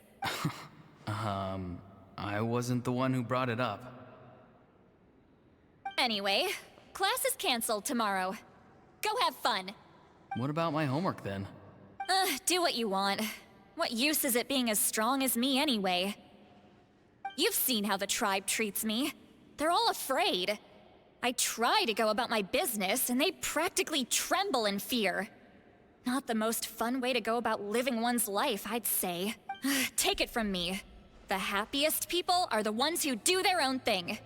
I wasn't the one who brought it up. Anyway, class is canceled tomorrow. Go have fun. What about my homework then? Do what you want. What use is it being as strong as me anyway? You've seen how the tribe treats me. They're all afraid. I try to go about my business, and they practically tremble in fear. Not the most fun way to go about living one's life, I'd say. Take it from me. The happiest people are the ones who do their own thing.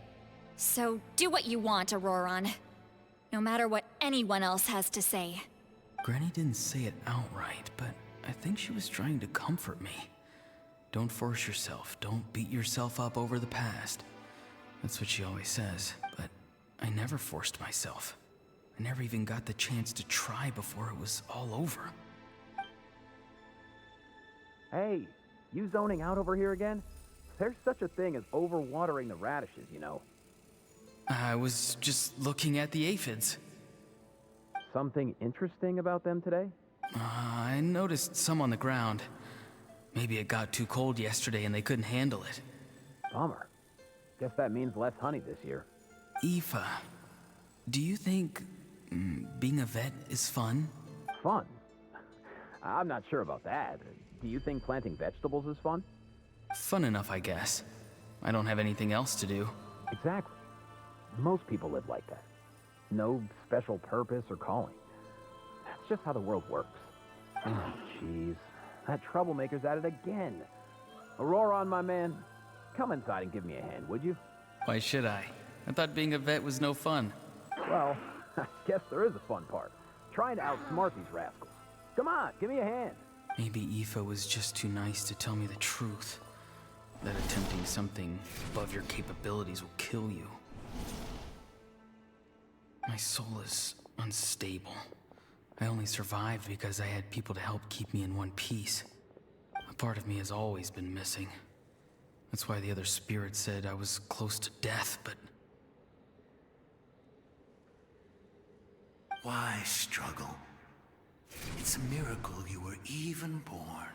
So do what you want, Auroron. No matter what anyone else has to say. Granny didn't say it outright, but I think she was trying to comfort me. Don't force yourself. Don't beat yourself up over the past. That's what she always says, but I never forced myself. I never even got the chance to try before it was all over. Hey, you zoning out over here again? There's such a thing as overwatering the radishes, you know. I was just looking at the aphids. Something interesting about them today? I noticed some on the ground. Maybe it got too cold yesterday and they couldn't handle it. Bummer. Guess that means less honey this year. Aoife, do you think being a vet is fun? Fun? I'm not sure about that. Do you think planting vegetables is fun? Fun enough, I guess. I don't have anything else to do. Exactly. Most people live like that. No special purpose or calling. That's just how the world works. Oh, jeez. That troublemaker's at it again. Auroron, my man, come inside and give me a hand, would you? Why should I? I thought being a vet was no fun. Well, I guess there is a fun part. Trying to outsmart these rascals. Come on, give me a hand. Maybe Aoife was just too nice to tell me the truth. That attempting something above your capabilities will kill you. My soul is unstable. I only survived because I had people to help keep me in one piece. A part of me has always been missing. That's why the other spirits said I was close to death, but... Why struggle? It's a miracle you were even born.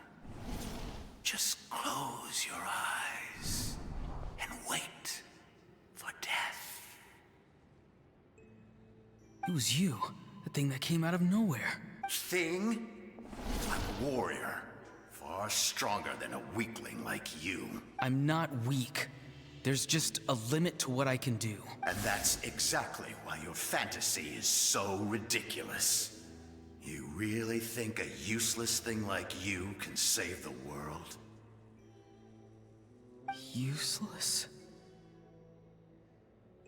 Just close your eyes and wait for death. It was you, the thing that came out of nowhere. Thing? I'm a warrior, far stronger than a weakling like you. I'm not weak. There's just a limit to what I can do. And that's exactly why your fantasy is so ridiculous. You really think a useless thing like you can save the world? Useless?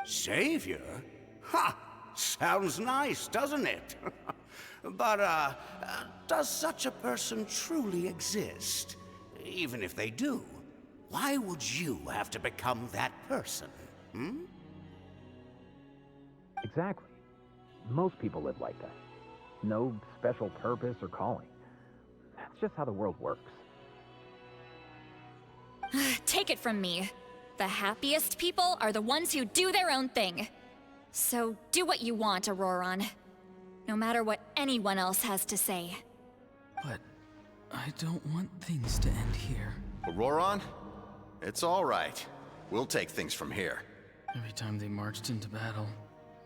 Savior? Ha! Sounds nice, doesn't it? But, does such a person truly exist? Even if they do, why would you have to become that person? Exactly. Most people live like that. No special purpose or calling. That's just how the world works. Take it from me. The happiest people are the ones who do their own thing. So do what you want, Auroron. No matter what anyone else has to say. But I don't want things to end here. Auroron? It's all right. We'll take things from here. Every time they marched into battle,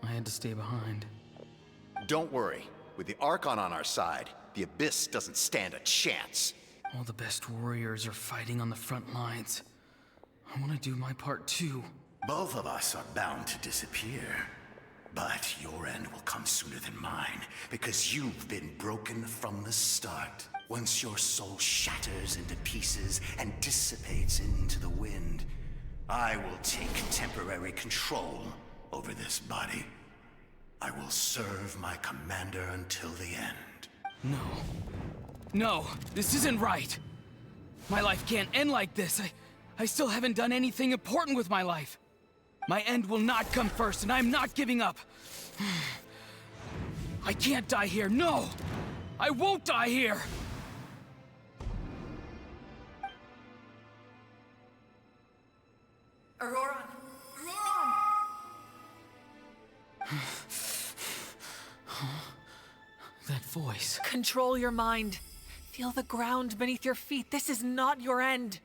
I had to stay behind. Don't worry. With the Archon on our side, the Abyss doesn't stand a chance. All the best warriors are fighting on the front lines. I want to do my part too. Both of us are bound to disappear. But your end will come sooner than mine, because you've been broken from the start. Once your soul shatters into pieces and dissipates into the wind, I will take temporary control over this body. I will serve my commander until the end. No. No, this isn't right. My life can't end like this. I still haven't done anything important with my life. My end will not come first, and I'm not giving up. I can't die here, no! I won't die here! Auroron! That voice. Control your mind. Feel the ground beneath your feet. This is not your end.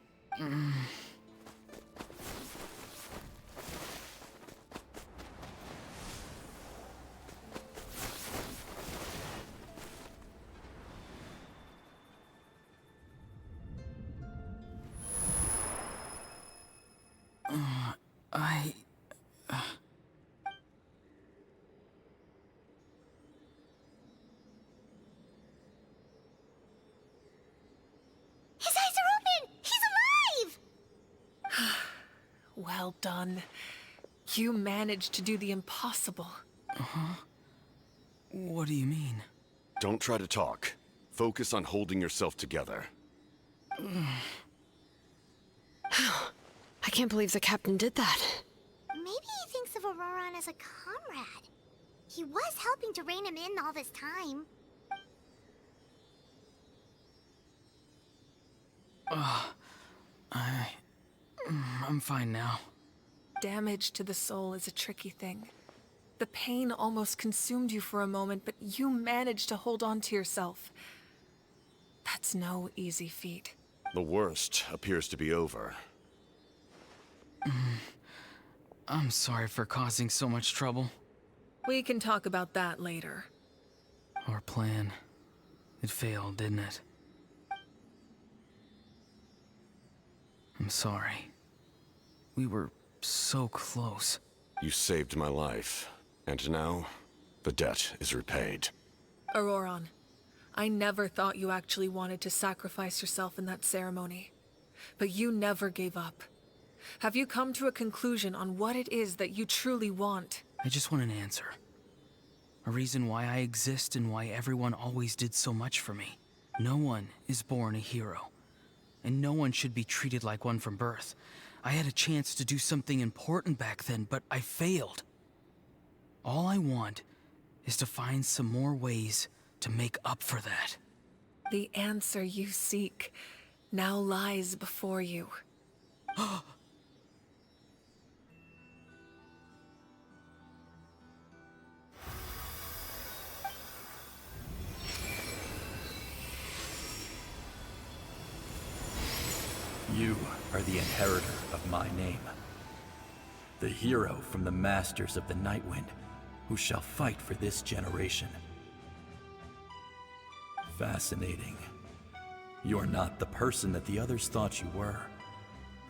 His eyes are open! He's alive! Well done. You managed to do the impossible. Uh-huh. What do you mean? Don't try to talk. Focus on holding yourself together. I can't believe the captain did that. Maybe he thinks of Auroron as a comrade. He was helping to rein him in all this time. I'm fine now. Damage to the soul is a tricky thing. The pain almost consumed you for a moment, but you managed to hold on to yourself. That's no easy feat. The worst appears to be over. I'm sorry for causing so much trouble. We can talk about that later. Our plan, it failed, didn't it? I'm sorry. We were so close. You saved my life, and now the debt is repaid. Auroron, I never thought you actually wanted to sacrifice yourself in that ceremony. But you never gave up. Have you come to a conclusion on what it is that you truly want? I just want an answer. A reason why I exist and why everyone always did so much for me. No one is born a hero. And no one should be treated like one from birth. I had a chance to do something important back then, but I failed. All I want is to find some more ways to make up for that. The answer you seek now lies before you. You are the inheritor of my name. The hero from the Masters of the Nightwind, who shall fight for this generation. Fascinating. You're not the person that the others thought you were.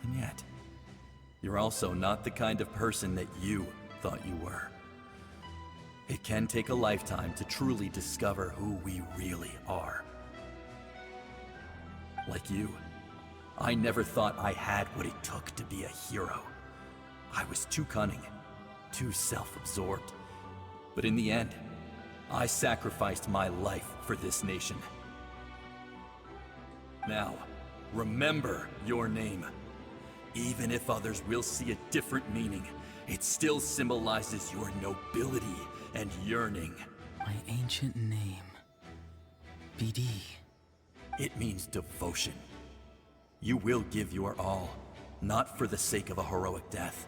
And yet, you're also not the kind of person that you thought you were. It can take a lifetime to truly discover who we really are. Like you, I never thought I had what it took to be a hero. I was too cunning, too self-absorbed. But in the end, I sacrificed my life for this nation. Now, remember your name. Even if others will see a different meaning, it still symbolizes your nobility and yearning. My ancient name. BD. It means devotion. You will give your all, not for the sake of a heroic death,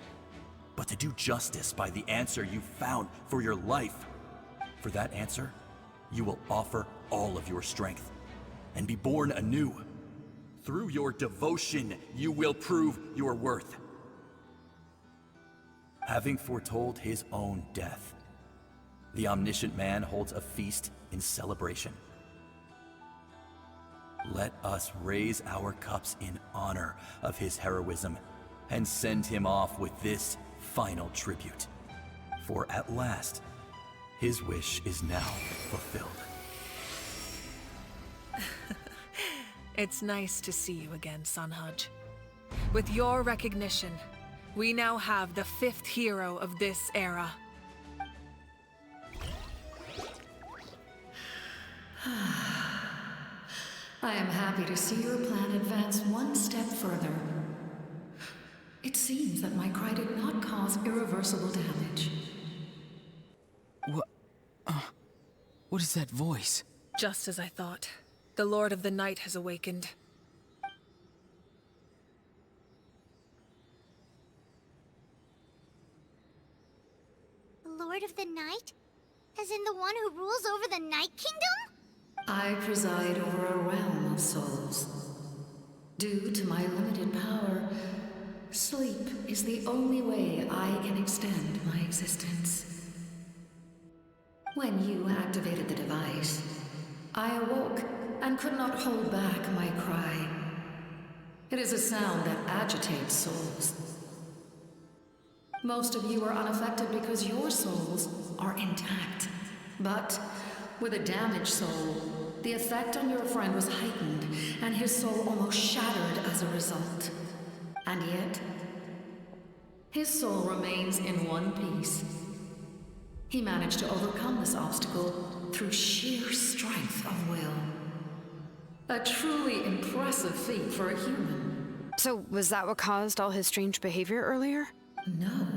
but to do justice by the answer you found for your life. For that answer, you will offer all of your strength and be born anew. Through your devotion, you will prove your worth. Having foretold his own death, the omniscient man holds a feast in celebration. Let us raise our cups in honor of his heroism and send him off with this final tribute. For at last, his wish is now fulfilled. It's nice to see you again, Sunhudge. With your recognition, we now have the 5th hero of this era. I am happy to see your plan advance one step further. It seems that my cry did not cause irreversible damage. What is that voice? Just as I thought. The Lord of the Night has awakened. The Lord of the Night? As in the one who rules over the Night Kingdom? I preside over a realm of souls. Due to my limited power, sleep is the only way I can extend my existence. When you activated the device, I awoke and could not hold back my cry. It is a sound that agitates souls. Most of you are unaffected because your souls are intact. But with a damaged soul, the effect on your friend was heightened, and his soul almost shattered as a result. And yet, his soul remains in one piece. He managed to overcome this obstacle through sheer strength of will. A truly impressive feat for a human. So, was that what caused all his strange behavior earlier? No.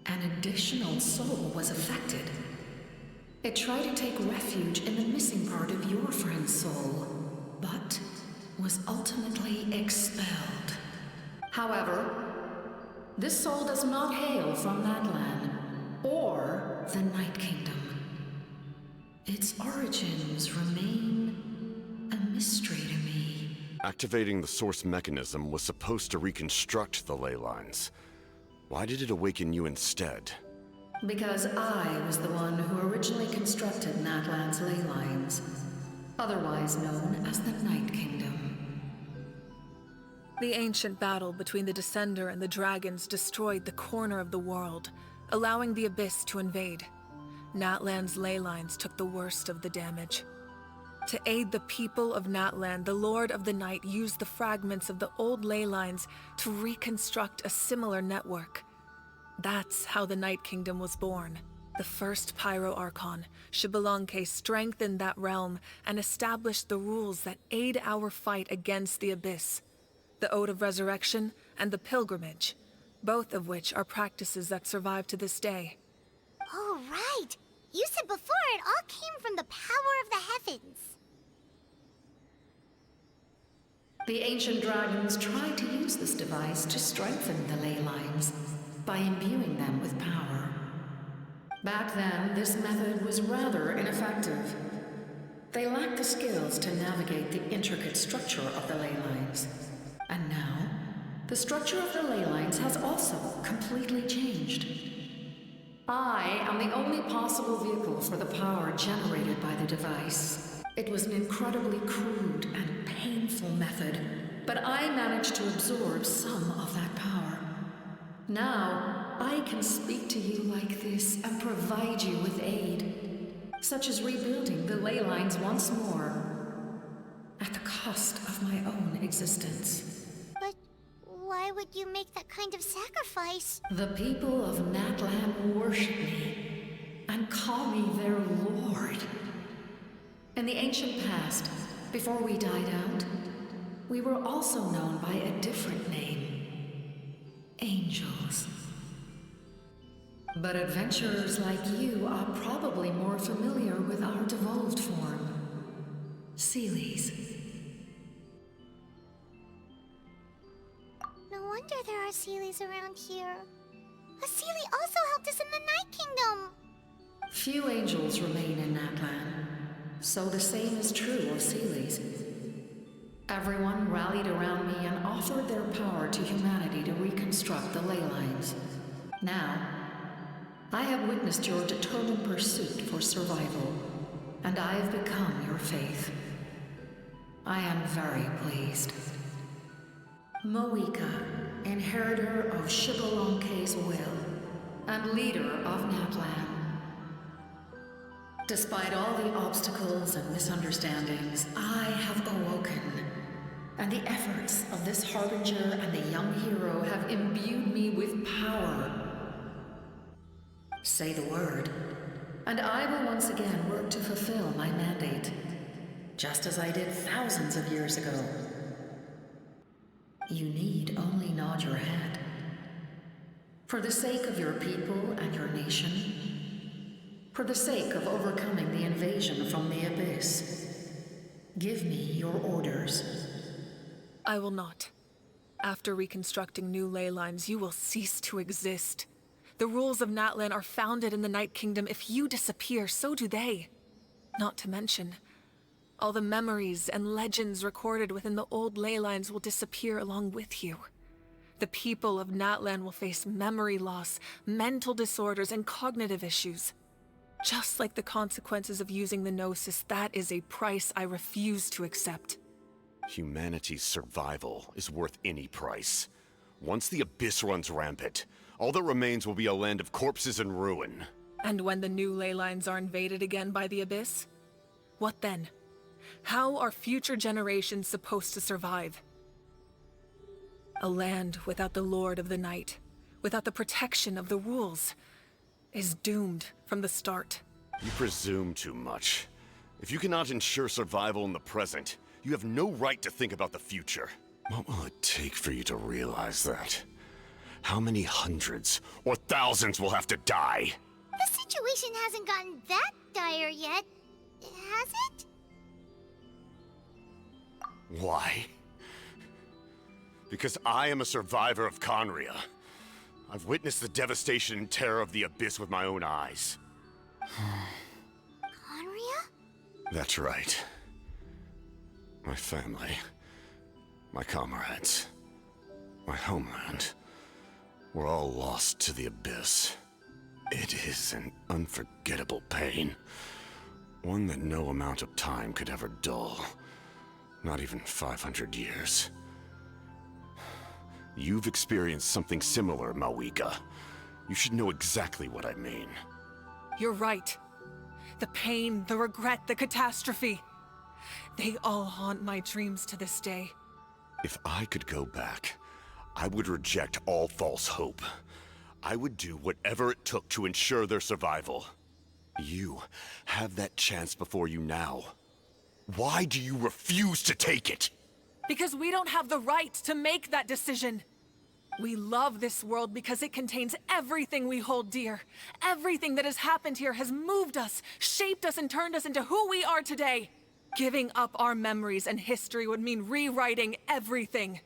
An additional soul was affected. It tried to take refuge in the missing part of your friend's soul, but was ultimately expelled. However, this soul does not hail from that land, or the Night Kingdom. Its origins remain a mystery to me. Activating the source mechanism was supposed to reconstruct the ley lines. Why did it awaken you instead? Because I was the one who originally constructed Natlan's ley lines, otherwise known as the Night Kingdom. The ancient battle between the Descender and the dragons destroyed the corner of the world, allowing the Abyss to invade. Natlan's ley lines took the worst of the damage. To aid the people of Natlan, the Lord of the Night used the fragments of the old ley lines to reconstruct a similar network. That's how the Night Kingdom was born. The first Pyro Archon, Xbalanque, strengthened that realm and established the rules that aid our fight against the Abyss. The Ode of Resurrection and the Pilgrimage, both of which are practices that survive to this day. Oh, right! You said before it all came from the power of the heavens. The ancient dragons tried to use this device to strengthen the ley lines by imbuing them with power. Back then, this method was rather ineffective. They lacked the skills to navigate the intricate structure of the ley lines. And now, the structure of the ley lines has also completely changed. I am the only possible vehicle for the power generated by the device. It was an incredibly crude and painful method, but I managed to absorb some of that power. Now, I can speak to you like this and provide you with aid, such as rebuilding the ley lines once more, at the cost of my own existence. But why would you make that kind of sacrifice? The people of Natlan worship me and call me their lord. In the ancient past, before we died out, we were also known by a different name. Angels. But adventurers like you are probably more familiar with our devolved form. Seelies. No wonder there are Seelies around here. Asili also helped us in the Night Kingdom. Few angels remain in Natlan, so the same is true of Seelis. Everyone rallied around me and offered their power to humanity to reconstruct the ley lines. Now, I have witnessed your determined pursuit for survival, and I have become your faith. I am very pleased. Moika, inheritor of Shibalonke's will, and leader of Natlan. Despite all the obstacles and misunderstandings, I have awoken, and the efforts of this Harbinger and the young hero have imbued me with power. Say the word, and I will once again work to fulfill my mandate, just as I did thousands of years ago. You need only nod your head. For the sake of your people and your nation, for the sake of overcoming the invasion from the Abyss, give me your orders. I will not. After reconstructing new ley lines, you will cease to exist. The rules of Natlan are founded in the Night Kingdom. If you disappear, so do they. Not to mention, all the memories and legends recorded within the old ley lines will disappear along with you. The people of Natlan will face memory loss, mental disorders, and cognitive issues. Just like the consequences of using the Gnosis, that is a price I refuse to accept. Humanity's survival is worth any price. Once the Abyss runs rampant, all that remains will be a land of corpses and ruin. And when the new ley lines are invaded again by the Abyss? What then? How are future generations supposed to survive? A land without the Lord of the Night, without the protection of the rules, is doomed from the start. You presume too much. If you cannot ensure survival in the present, you have no right to think about the future. What will it take for you to realize that? How many hundreds or thousands will have to die? The situation hasn't gotten that dire yet, has it? Why? Because I am a survivor of Conria. I've witnessed the devastation and terror of the Abyss with my own eyes. Conria? That's right. My family, my comrades, my homeland, were all lost to the Abyss. It is an unforgettable pain. One that no amount of time could ever dull. Not even 500 years. You've experienced something similar, Mawika. You should know exactly what I mean. You're right. The pain, the regret, the catastrophe. They all haunt my dreams to this day. If I could go back, I would reject all false hope. I would do whatever it took to ensure their survival. You have that chance before you now. Why do you refuse to take it? Because we don't have the right to make that decision. We love this world because it contains everything we hold dear. Everything that has happened here has moved us, shaped us, and turned us into who we are today. Giving up our memories and history would mean rewriting everything.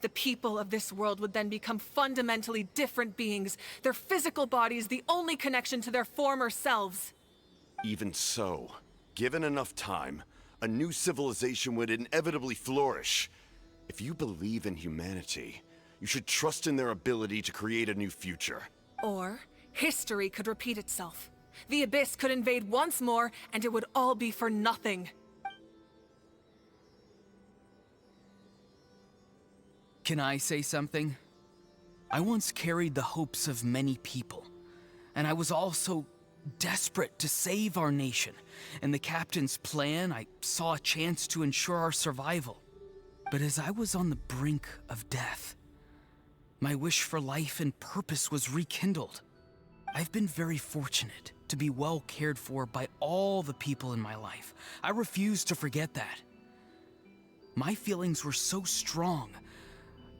The people of this world would then become fundamentally different beings, their physical bodies the only connection to their former selves. Even so, given enough time, a new civilization would inevitably flourish. If you believe in humanity, you should trust in their ability to create a new future. Or, history could repeat itself. The Abyss could invade once more, and it would all be for nothing. Can I say something? I once carried the hopes of many people, and I was also desperate to save our nation. In the captain's plan, I saw a chance to ensure our survival. But as I was on the brink of death, my wish for life and purpose was rekindled. I've been very fortunate to be well cared for by all the people in my life. I refuse to forget that. My feelings were so strong,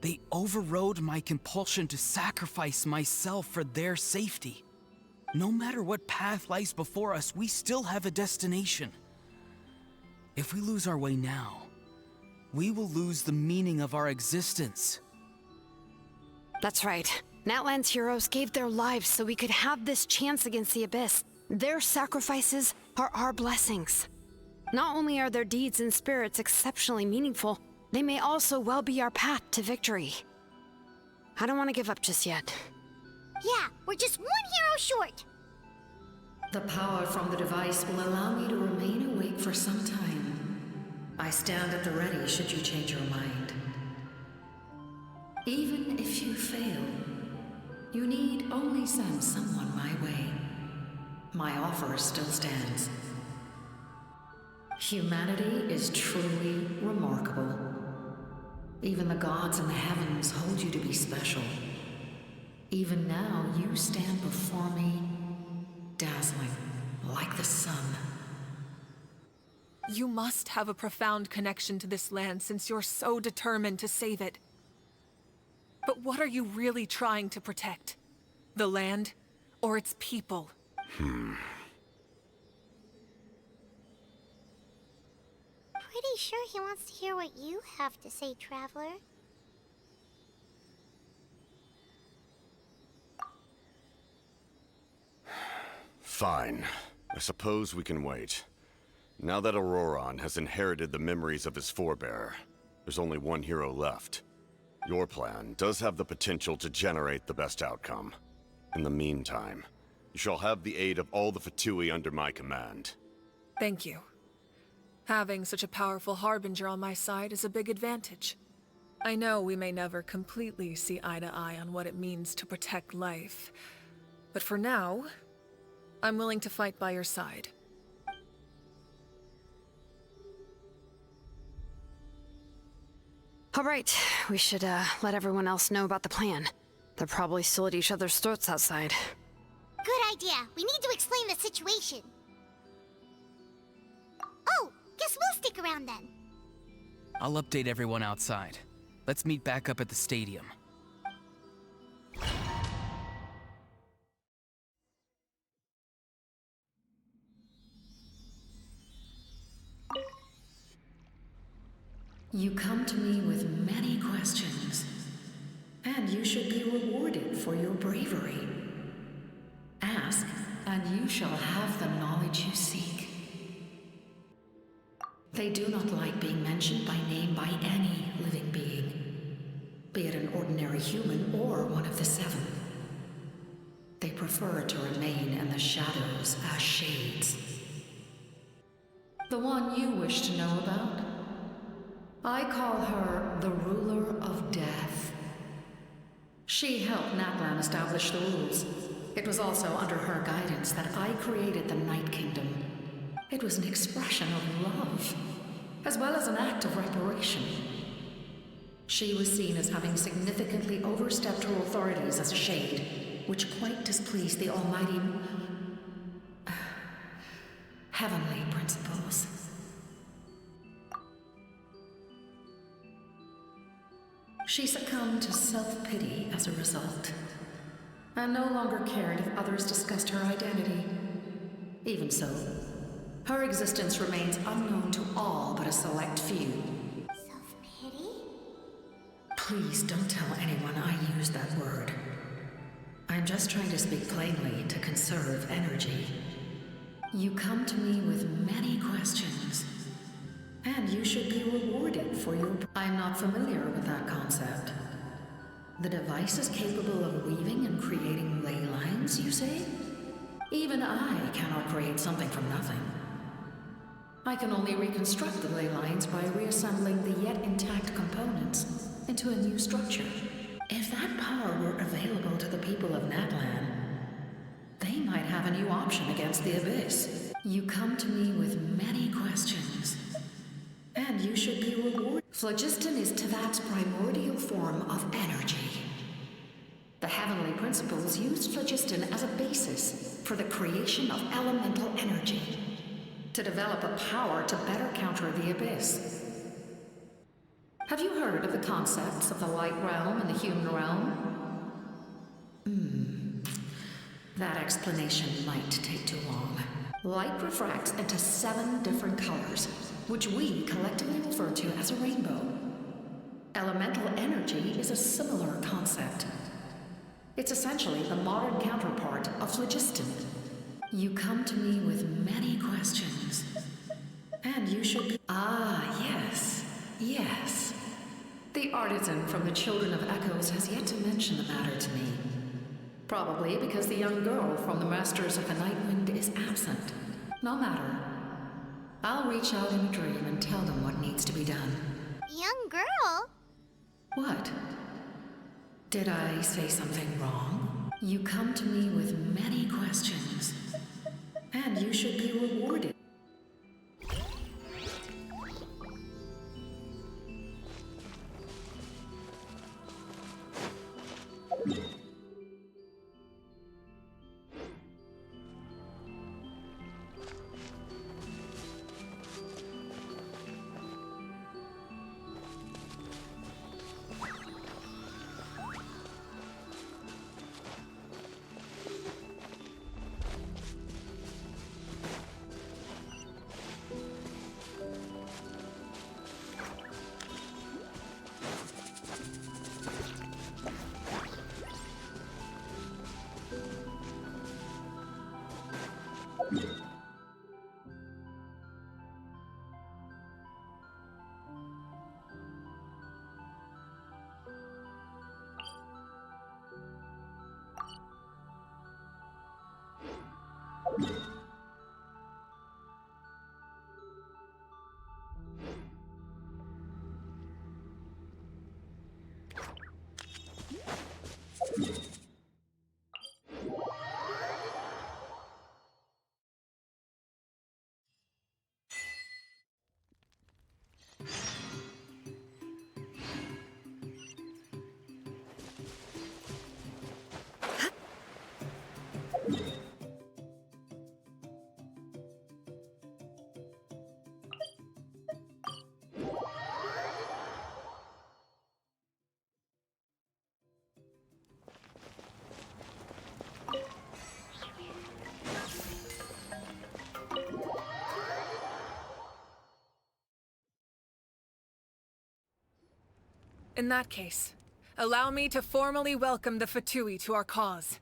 they overrode my compulsion to sacrifice myself for their safety. No matter what path lies before us, we still have a destination. If we lose our way now, we will lose the meaning of our existence. That's right. Natlan's heroes gave their lives so we could have this chance against the Abyss. Their sacrifices are our blessings. Not only are their deeds and spirits exceptionally meaningful, they may also well be our path to victory. I don't want to give up just yet. Yeah, we're just one hero short. The power from the device will allow me to remain awake for some time. I stand at the ready should you change your mind. Even if you fail, you need only send someone my way. My offer still stands. Humanity is truly remarkable. Even the gods in the heavens hold you to be special. Even now, you stand before me, dazzling, like the sun. You must have a profound connection to this land since you're so determined to save it. But what are you really trying to protect? The land, or its people? Pretty sure he wants to hear what you have to say, Traveler. Fine. I suppose we can wait. Now that Auroron has inherited the memories of his forebear, there's only one hero left. Your plan does have the potential to generate the best outcome. In the meantime, you shall have the aid of all the Fatui under my command. Thank you. Having such a powerful harbinger on my side is a big advantage. I know we may never completely see eye to eye on what it means to protect life, but for now, I'm willing to fight by your side. All right, we should let everyone else know about the plan. They're probably still at each other's throats outside. Good idea. We need to explain the situation. Oh, guess we'll stick around then. I'll update everyone outside. Let's meet back up at the stadium. You come to me with many questions, and you should be rewarded for your bravery. Ask, and you shall have the knowledge you seek. They do not like being mentioned by name by any living being, be it an ordinary human or one of the seven. They prefer to remain in the shadows as shades. The one you wish to know about? I call her the Ruler of Death. She helped Natlan establish the rules. It was also under her guidance that I created the Night Kingdom. It was an expression of love, as well as an act of reparation. She was seen as having significantly overstepped her authorities as a shade, which quite displeased the almighty heavenly principles. She succumbed to self-pity as a result, and no longer cared if others discussed her identity. Even so, her existence remains unknown to all but a select few. Self-pity? Please don't tell anyone I used that word. I'm just trying to speak plainly to conserve energy. You come to me with many questions, and you should be rewarded for your... I'm not familiar with that concept. The device is capable of weaving and creating ley lines, you say? Even I cannot create something from nothing. I can only reconstruct the ley lines by reassembling the yet intact components into a new structure. If that power were available to the people of Natlan, they might have a new option against the Abyss. You come to me with many questions, and you should be rewarded. Phlogiston is Teyvat's primordial form of energy. The heavenly principles used phlogiston as a basis for the creation of elemental energy, to develop a power to better counter the Abyss. Have you heard of the concepts of the light realm and the human realm? That explanation might take too long. Light refracts into 7 different colors, which we collectively refer to as a rainbow. Elemental energy is a similar concept. It's essentially the modern counterpart of phlogiston. You come to me with many questions. And you should be... Ah, yes. Yes. The artisan from the Children of Echoes has yet to mention the matter to me. Probably because the young girl from the Masters of the Nightwind is absent. No matter. I'll reach out in a dream and tell them what needs to be done. Young girl? What? Did I say something wrong? You come to me with many questions. And you should be rewarded. In that case, allow me to formally welcome the Fatui to our cause.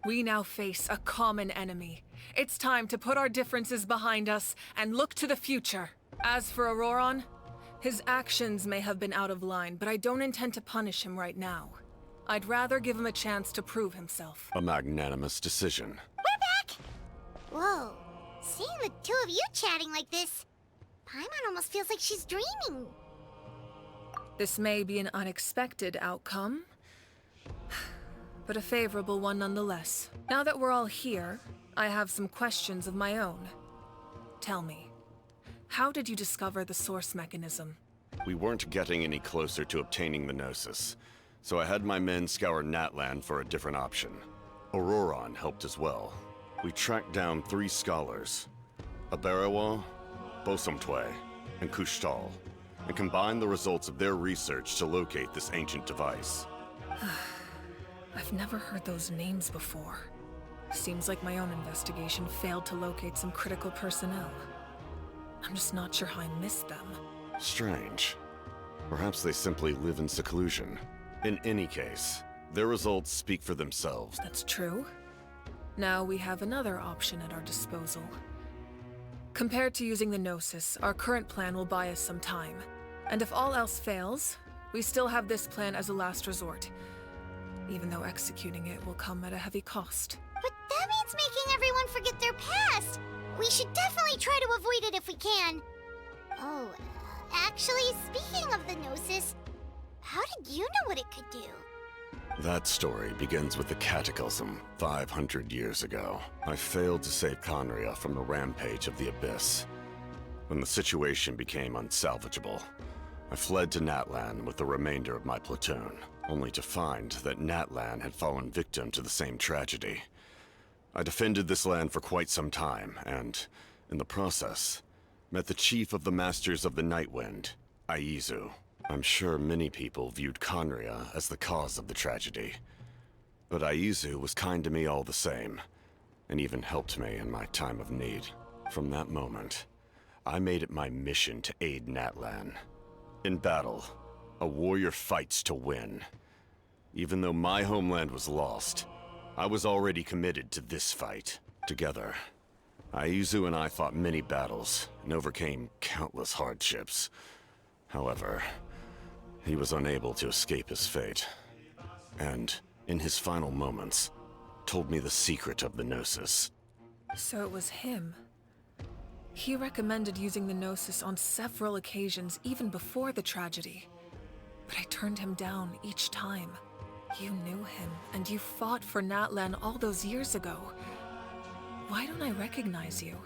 We now face a common enemy. It's time to put our differences behind us and look to the future. As for Auroron, his actions may have been out of line, but I don't intend to punish him right now. I'd rather give him a chance to prove himself. A magnanimous decision. We're back! Whoa. Seeing the two of you chatting like this, Paimon almost feels like she's dreaming. This may be an unexpected outcome, but a favorable one nonetheless. Now that we're all here, I have some questions of my own. Tell me, how did you discover the source mechanism? We weren't getting any closer to obtaining the Gnosis, so I had my men scour Natlan for a different option. Auroron helped as well. We tracked down 3 scholars, Abarawa, Bosomtwe, and Kushtal, and combined the results of their research to locate this ancient device. I've never heard those names before. Seems like my own investigation failed to locate some critical personnel. I'm just not sure how I missed them. Strange. Perhaps they simply live in seclusion. In any case, their results speak for themselves. That's true. Now we have another option at our disposal. Compared to using the Gnosis, our current plan will buy us some time. And if all else fails, we still have this plan as a last resort. Even though executing it will come at a heavy cost. But that means making everyone forget their past! We should definitely try to avoid it if we can. Oh, actually, speaking of the Gnosis, how did you know what it could do? That story begins with the Cataclysm 500 years ago. I failed to save Conria from the rampage of the Abyss. When the situation became unsalvageable, I fled to Natlan with the remainder of my platoon, only to find that Natlan had fallen victim to the same tragedy. I defended this land for quite some time, and, in the process, met the chief of the Masters of the Nightwind, Aizu. I'm sure many people viewed Conria as the cause of the tragedy, but Aizu was kind to me all the same, and even helped me in my time of need. From that moment, I made it my mission to aid Natlan. In battle, a warrior fights to win. Even though my homeland was lost, I was already committed to this fight. Together, Aizu and I fought many battles and overcame countless hardships. However, he was unable to escape his fate, and, in his final moments, told me the secret of the Gnosis. So it was him. He recommended using the Gnosis on several occasions, even before the tragedy. But I turned him down each time. You knew him, and you fought for Natlan all those years ago. Why don't I recognize you?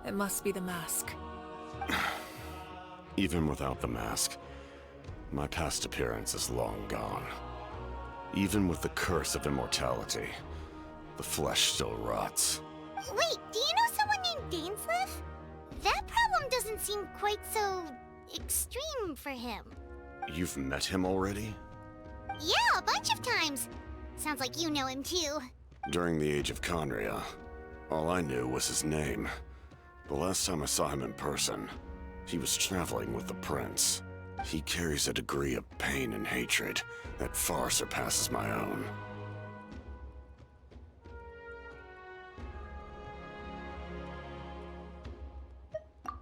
It must be the mask. Even without the mask, my past appearance is long gone. Even with the curse of immortality, the flesh still rots. Wait, do you know someone named Dainsleif? That problem doesn't seem quite so extreme for him. You've met him already? Yeah, a bunch of times. Sounds like you know him too. During the Age of Conria, all I knew was his name. The last time I saw him in person, he was traveling with the Prince. He carries a degree of pain and hatred that far surpasses my own.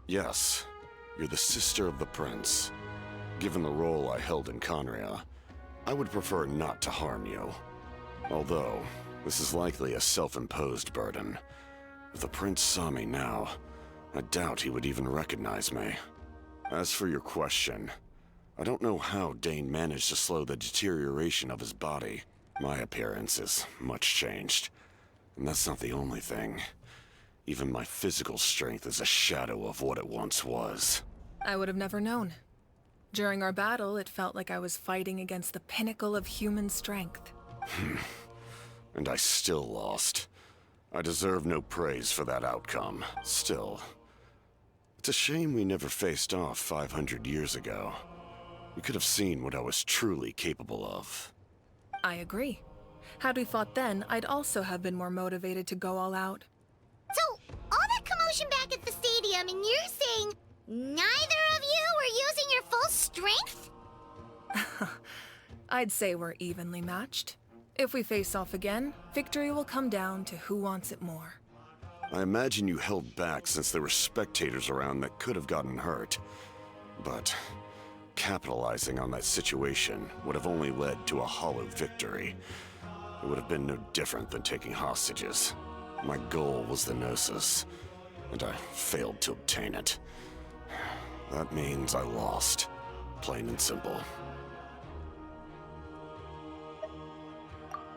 Yes, you're the sister of the Prince. Given the role I held in Conria, I would prefer not to harm you. Although, this is likely a self-imposed burden. If the Prince saw me now, I doubt he would even recognize me. As for your question, I don't know how Dane managed to slow the deterioration of his body. My appearance is much changed, and that's not the only thing. Even my physical strength is a shadow of what it once was. I would have never known. During our battle, it felt like I was fighting against the pinnacle of human strength. And I still lost. I deserve no praise for that outcome. Still, it's a shame we never faced off 500 years ago. You could have seen what I was truly capable of. I agree. Had we fought then, I'd also have been more motivated to go all out. So, all that commotion back at the stadium, and you're saying neither of you were using your full strength? I'd say we're evenly matched. If we face off again, victory will come down to who wants it more. I imagine you held back since there were spectators around that could have gotten hurt. But capitalizing on that situation would have only led to a hollow victory. It would have been no different than taking hostages. My goal was the Gnosis, and I failed to obtain it. That means I lost, plain and simple.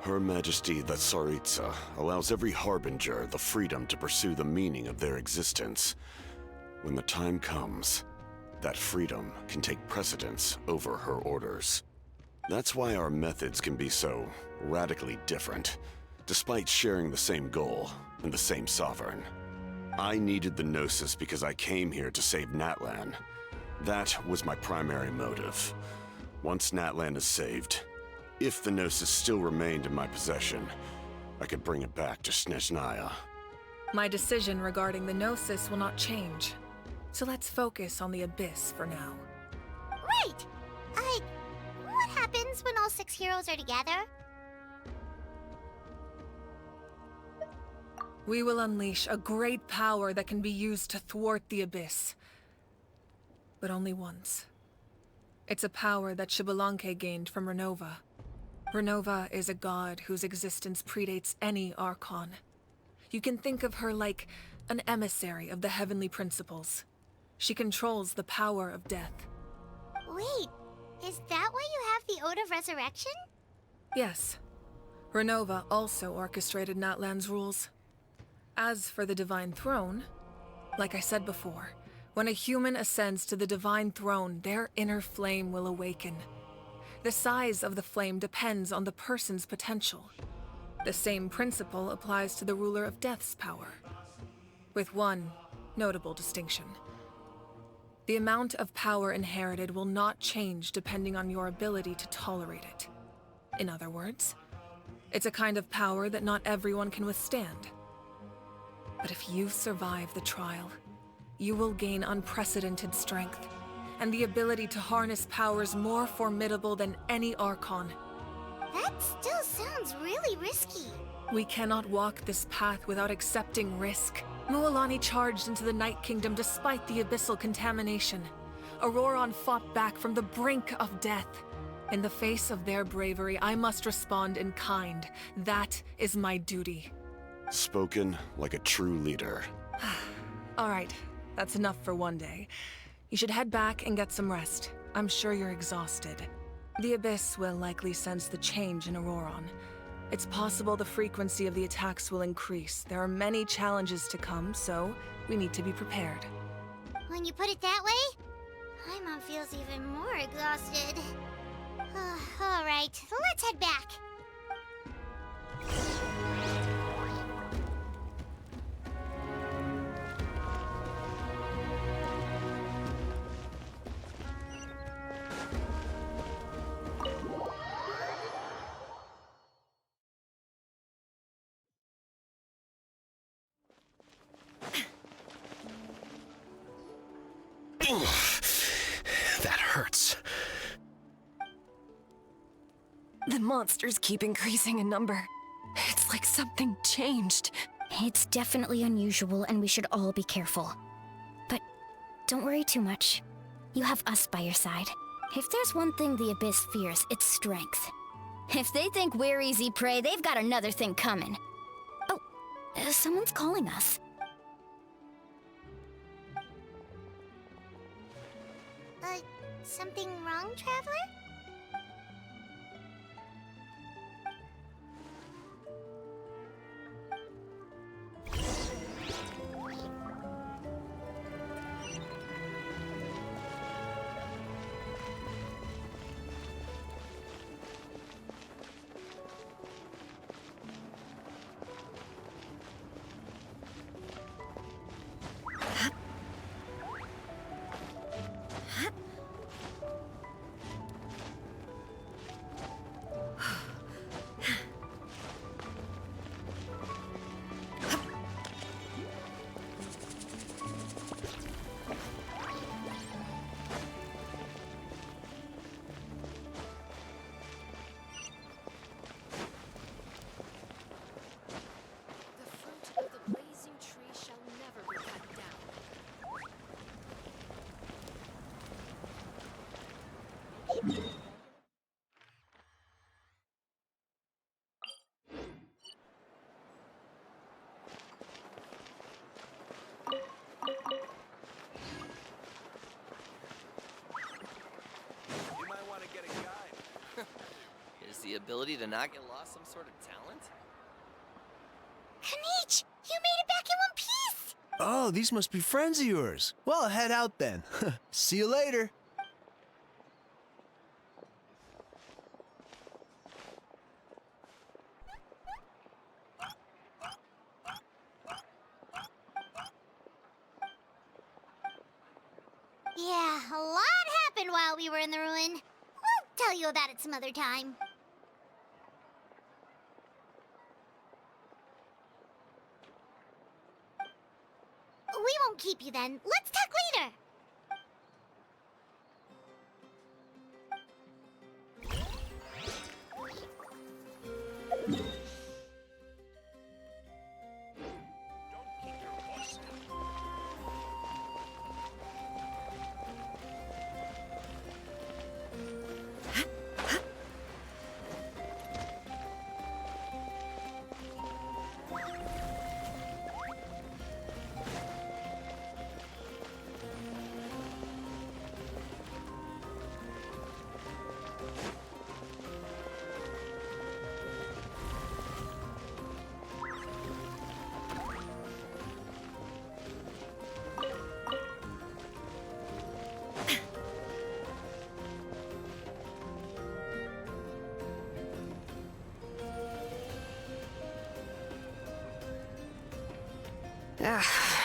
Her Majesty the Tsaritsa allows every Harbinger the freedom to pursue the meaning of their existence. When the time comes, that freedom can take precedence over her orders. That's why our methods can be so radically different, despite sharing the same goal and the same sovereign. I needed the Gnosis because I came here to save Natlan. That was my primary motive. Once Natlan is saved, if the Gnosis still remained in my possession, I could bring it back to Snezhnaya. My decision regarding the Gnosis will not change. So let's focus on the Abyss for now. Right! What happens when all 6 heroes are together? We will unleash a great power that can be used to thwart the Abyss. But only once. It's a power that Xbalanque gained from Renova. Renova is a god whose existence predates any Archon. You can think of her like an emissary of the heavenly principles. She controls the power of death. Wait, is that why you have the Ode of Resurrection? Yes. Renova also orchestrated Natlan's rules. As for the Divine Throne, like I said before, when a human ascends to the Divine Throne, their inner flame will awaken. The size of the flame depends on the person's potential. The same principle applies to the ruler of Death's power, with one notable distinction. The amount of power inherited will not change depending on your ability to tolerate it. In other words, it's a kind of power that not everyone can withstand. But if you survive the trial, you will gain unprecedented strength, and the ability to harness powers more formidable than any Archon. That still sounds really risky. We cannot walk this path without accepting risk. Mualani charged into the Night Kingdom despite the abyssal contamination. Auroron fought back from the brink of death. In the face of their bravery, I must respond in kind. That is my duty. Spoken like a true leader. All right, that's enough for one day. You should head back and get some rest. I'm sure you're exhausted. The Abyss will likely sense the change in Auroron. It's possible the frequency of the attacks will increase. There are many challenges to come, so we need to be prepared. When you put it that way, Paimon feels even more exhausted. All right, let's head back. That hurts. The monsters keep increasing in number. It's like something changed. It's definitely unusual, and we should all be careful. But don't worry too much. You have us by your side. If there's one thing the Abyss fears, it's strength. If they think we're easy prey, they've got another thing coming. Oh, someone's calling us. Something wrong, Traveler? The ability to not get lost some sort of talent? Kanich, you made it back in one piece! Oh, these must be friends of yours. Well, head out then. See you later. Yeah, a lot happened while we were in the ruin. We'll tell you about it some other time. We won't keep you then. Let's talk later.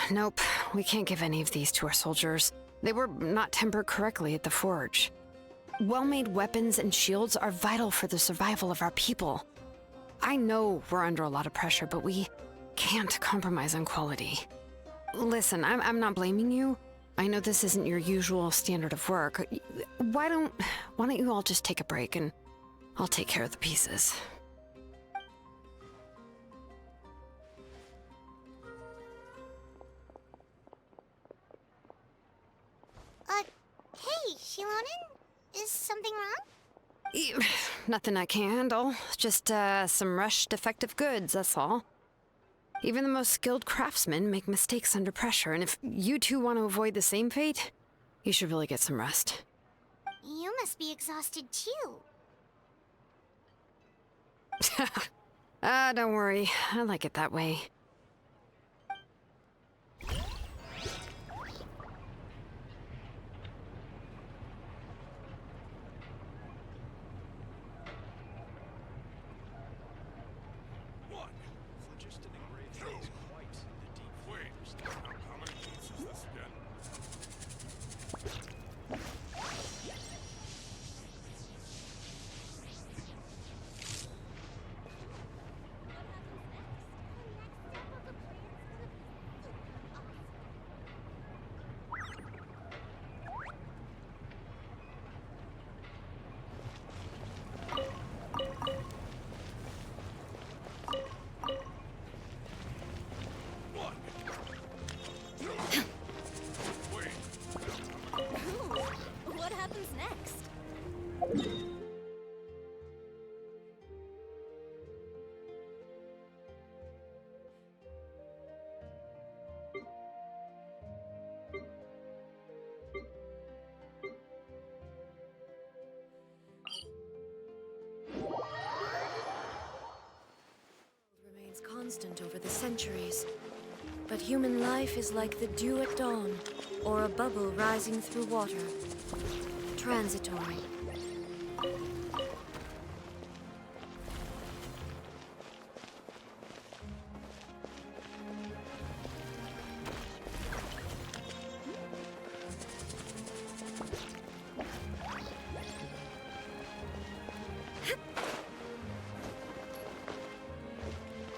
Nope. We can't give any of these to our soldiers. They were not tempered correctly at the forge. Well-made weapons and shields are vital for the survival of our people. I know we're under a lot of pressure, but we can't compromise on quality. Listen, I'm not blaming you. I know this isn't your usual standard of work. Why don't you all just take a break and I'll take care of the pieces. Hey, Shilonen? Is something wrong? Nothing I can handle. Just, some rushed defective goods, that's all. Even the most skilled craftsmen make mistakes under pressure, and if you two want to avoid the same fate, you should really get some rest. You must be exhausted too. Don't worry. I like it that way. What happens next? Remains constant over the centuries. But human life is like the dew at dawn, or a bubble rising through water. Transitory.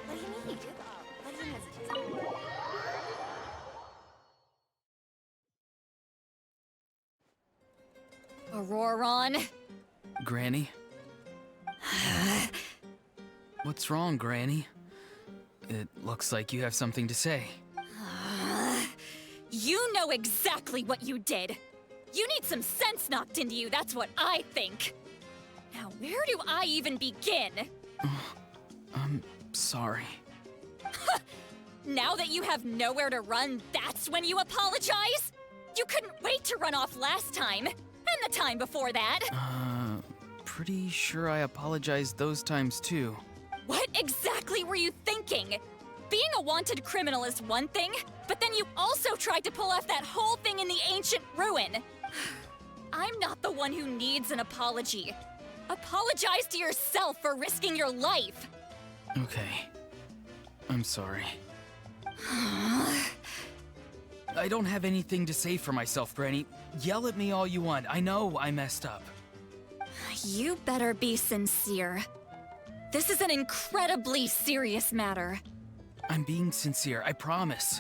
What do you need? Let him hesitate. Auroron. Granny? What's wrong, Granny? It looks like you have something to say. You know exactly what you did. You need some sense knocked into you, that's what I think. Now, where do I even begin? I'm sorry. Now that you have nowhere to run, that's when you apologize? You couldn't wait to run off last time, and the time before that. Pretty sure I apologized those times too. What exactly were you thinking? Being a wanted criminal is one thing, but then you also tried to pull off that whole thing in the ancient ruin. I'm not the one who needs an apology. Apologize to yourself for risking your life. Okay. I'm sorry. I don't have anything to say for myself, Granny. Yell at me all you want. I know I messed up. You better be sincere. This is an incredibly serious matter. I'm being sincere, I promise.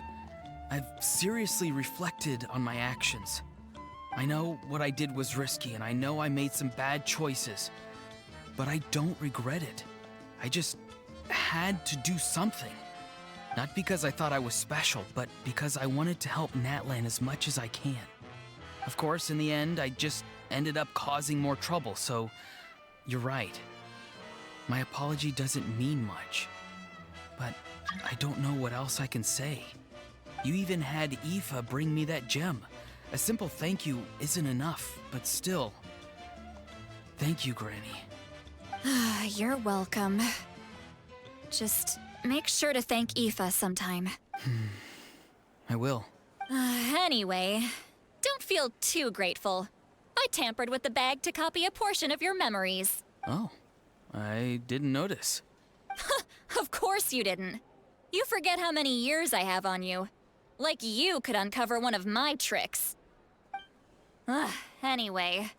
I've seriously reflected on my actions. I know what I did was risky, and I know I made some bad choices. But I don't regret it. I just had to do something. Not because I thought I was special, but because I wanted to help Natlan as much as I can. Of course, in the end, I just ended up causing more trouble, so you're right. My apology doesn't mean much. But I don't know what else I can say. You even had Aoife bring me that gem. A simple thank you isn't enough, but still. Thank you, Granny. You're welcome. Just make sure to thank Aoife sometime. I will. Anyway, don't feel too grateful. I tampered with the bag to copy a portion of your memories. Oh, I didn't notice. Of course you didn't. You forget how many years I have on you. Like you could uncover one of my tricks. Anyway,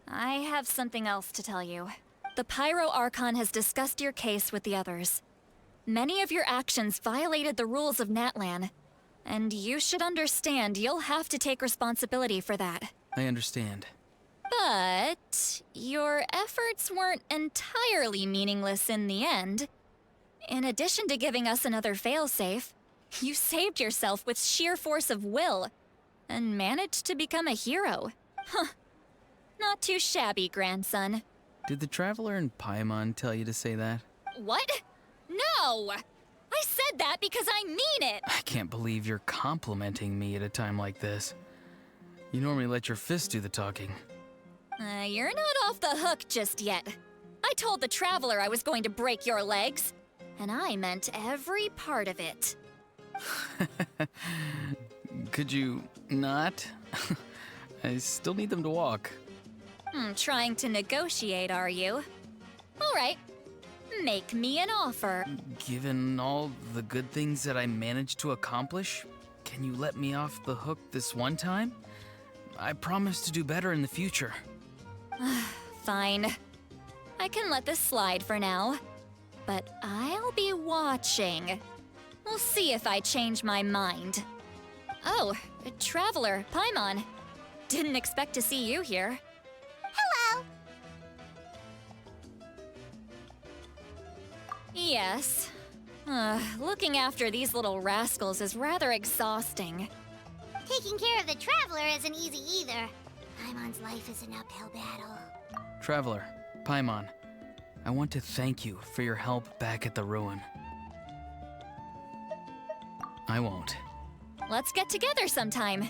I have something else to tell you. The Pyro Archon has discussed your case with the others. Many of your actions violated the rules of Natlan, And you should understand you'll have to take responsibility for that. I understand. But your efforts weren't entirely meaningless in the end. In addition to giving us another failsafe, you saved yourself with sheer force of will and managed to become a hero. Huh. Not too shabby, grandson. Did the Traveler and Paimon tell you to say that? What? No! I said that because I mean it! I can't believe you're complimenting me at a time like this. You normally let your fists do the talking. You're not off the hook just yet. I told the Traveler I was going to break your legs, and I meant every part of it. Could you not? I still need them to walk. Trying to negotiate, are you? All right. Make me an offer. Given all the good things that I managed to accomplish, can you let me off the hook this one time? I promise to do better in the future. Fine. I can let this slide for now. But I'll be watching. We'll see if I change my mind. Oh, Traveler, Paimon. Didn't expect to see you here. Hello! Yes. Looking after these little rascals is rather exhausting. Taking care of the Traveler isn't easy either. Paimon's life is an uphill battle. Traveler, Paimon, I want to thank you for your help back at the ruin. I won't. Let's get together sometime.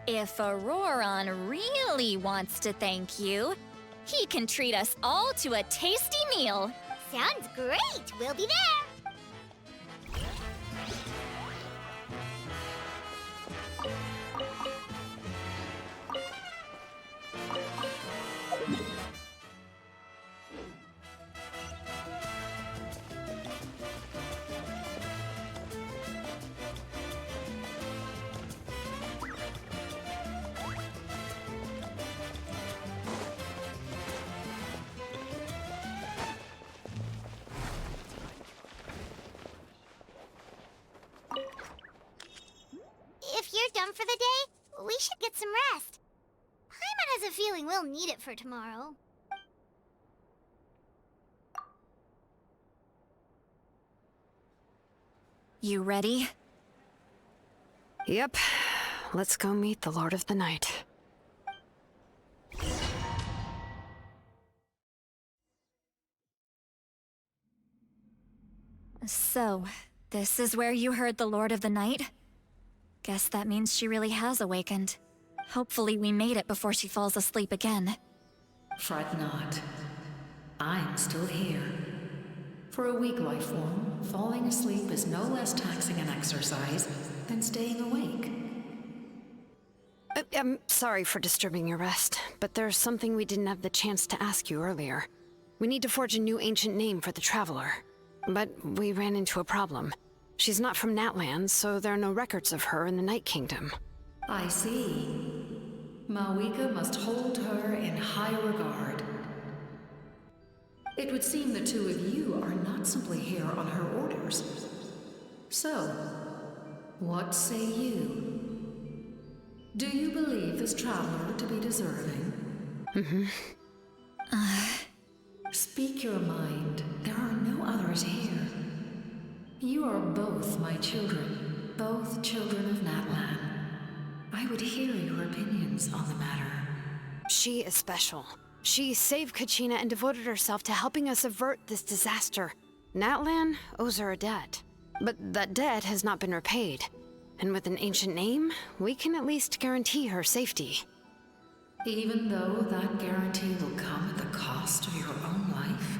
If Auroron really wants to thank you, he can treat us all to a tasty meal. Sounds great! We'll be there! If you're done for the day, we should get some rest. Paimon has a feeling we'll need it for tomorrow. You ready? Yep. Let's go meet the Lord of the Night. So, this is where you heard the Lord of the Night? Guess that means she really has awakened. Hopefully we made it before she falls asleep again. Fret not. I'm still here. For a weak life form, falling asleep is no less taxing an exercise than staying awake. I'm sorry for disturbing your rest, but there's something we didn't have the chance to ask you earlier. We need to forge a new ancient name for the Traveler. But we ran into a problem. She's not from Natlan, so there are no records of her in the Night Kingdom. I see. Mawika must hold her in high regard. It would seem the two of you are not simply here on her orders. So, what say you? Do you believe this Traveler to be deserving? Mm-hmm. Speak your mind. There are no others here. You are both my children, both children of Natlan. I would hear your opinions on the matter. She is special. She saved Kachina and devoted herself to helping us avert this disaster. Natlan owes her a debt. But that debt has not been repaid. And with an ancient name, we can at least guarantee her safety. Even though that guarantee will come at the cost of your own life?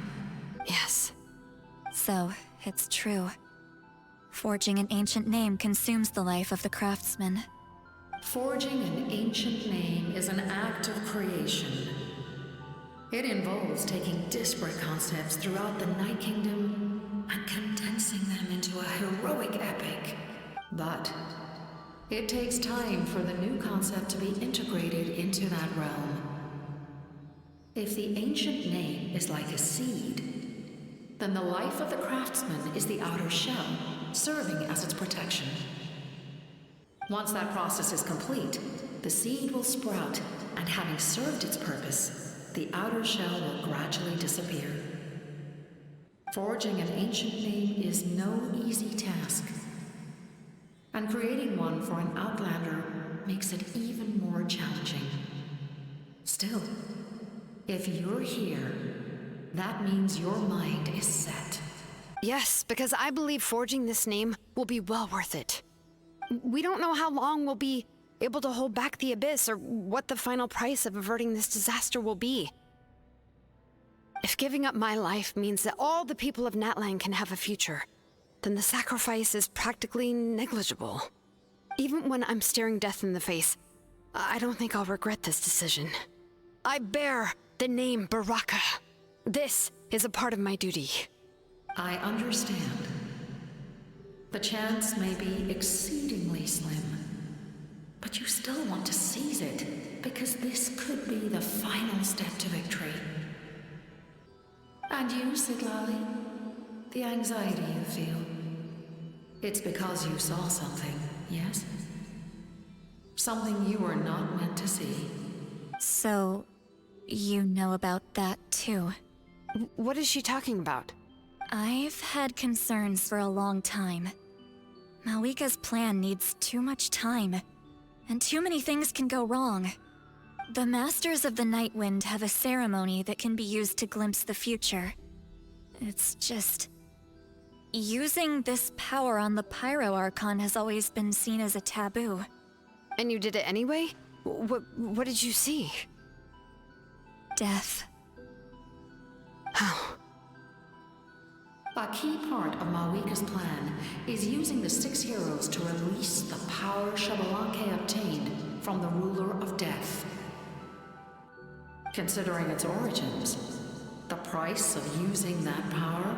Yes. So, it's true. Forging an ancient name consumes the life of the craftsman. Forging an ancient name is an act of creation. It involves taking disparate concepts throughout the Night Kingdom and condensing them into a heroic epic. But it takes time for the new concept to be integrated into that realm. If the ancient name is like a seed, then the life of the craftsman is the outer shell, serving as its protection. Once that process is complete, the seed will sprout, and having served its purpose, the outer shell will gradually disappear. Forging an ancient name is no easy task, and creating one for an outlander makes it even more challenging. Still, if you're here, that means your mind is set. Yes, because I believe forging this name will be well worth it. We don't know how long we'll be able to hold back the abyss or what the final price of averting this disaster will be. If giving up my life means that all the people of Natlan can have a future, then the sacrifice is practically negligible. Even when I'm staring death in the face, I don't think I'll regret this decision. I bear the name Baraka. This is a part of my duty. I understand. The chance may be exceedingly slim, but you still want to seize it, because this could be the final step to victory. And you, Siglali, the anxiety you feel, it's because you saw something, yes? Something you were not meant to see. So, you know about that too. What is she talking about? I've had concerns for a long time. Malika's plan needs too much time, and too many things can go wrong. The Masters of the Nightwind have a ceremony that can be used to glimpse the future. It's just... using this power on the Pyro Archon has always been seen as a taboo. And you did it anyway? What did you see? Death. How? A key part of Malika's plan is using the 6 heroes to release the power Xbalanque obtained from the Ruler of Death. Considering its origins, the price of using that power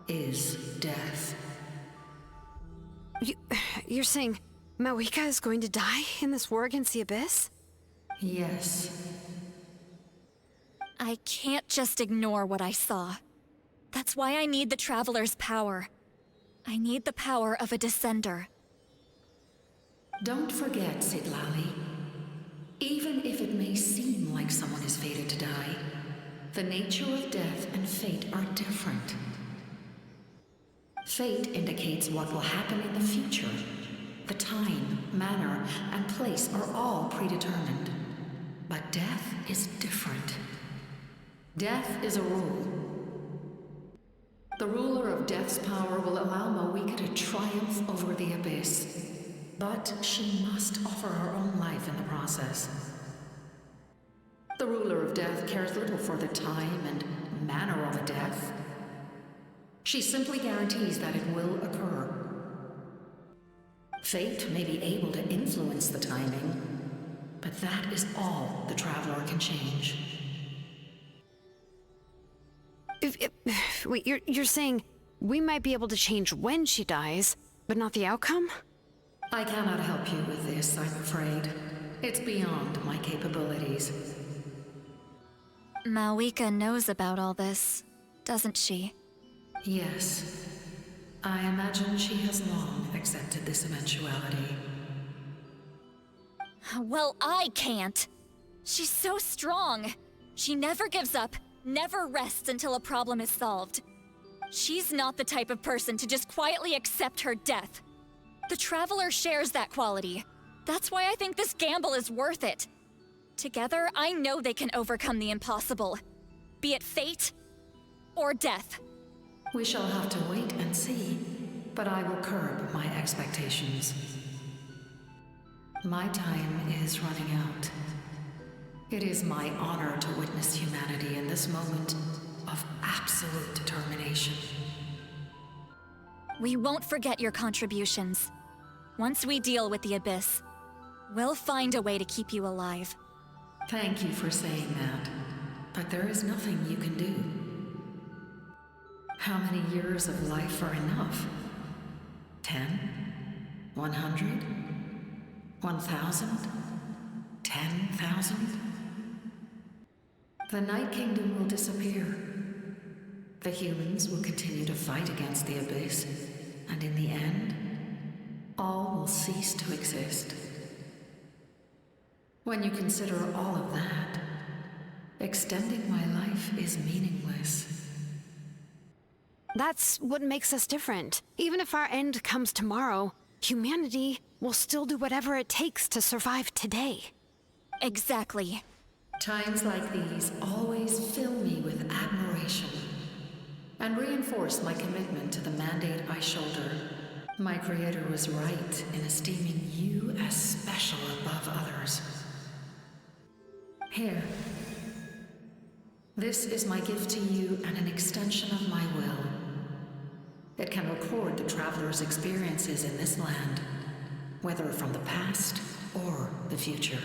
is death. You're saying Malika is going to die in this war against the Abyss? Yes. I can't just ignore what I saw. That's why I need the Traveler's power. I need the power of a Descender. Don't forget, Siglali. Even if it may seem like someone is fated to die, the nature of death and fate are different. Fate indicates what will happen in the future. The time, manner, and place are all predetermined. But death is different. Death is a rule. The ruler of Death's power will allow Malika to triumph over the Abyss, but she must offer her own life in the process. The ruler of Death cares little for the time and manner of a death. She simply guarantees that it will occur. Fate may be able to influence the timing, but that is all the Traveler can change. Wait, you're saying we might be able to change when she dies, but not the outcome? I cannot help you with this, I'm afraid. It's beyond my capabilities. Malika knows about all this, doesn't she? Yes. I imagine she has long accepted this eventuality. Well, I can't. She's so strong. She never gives up, never rests until a problem is solved. She's not the type of person to just quietly accept her death. The Traveler shares that quality. That's why I think this gamble is worth it. Together, I know they can overcome the impossible. Be it fate or death. We shall have to wait and see, but I will curb my expectations. My time is running out. It is my honor to witness humanity in this moment of absolute determination. We won't forget your contributions. Once we deal with the Abyss, we'll find a way to keep you alive. Thank you for saying that, but there is nothing you can do. How many years of life are enough? 10? 100? 1,000? 10,000? The Night Kingdom will disappear. The humans will continue to fight against the Abyss, and in the end, all will cease to exist. When you consider all of that, extending my life is meaningless. That's what makes us different. Even if our end comes tomorrow, humanity will still do whatever it takes to survive today. Exactly. Times like these always fill me with admiration and reinforce my commitment to the mandate I shoulder. My creator was right in esteeming you as special above others. Here. This is my gift to you and an extension of my will. It can record the traveler's experiences in this land, whether from the past or the future.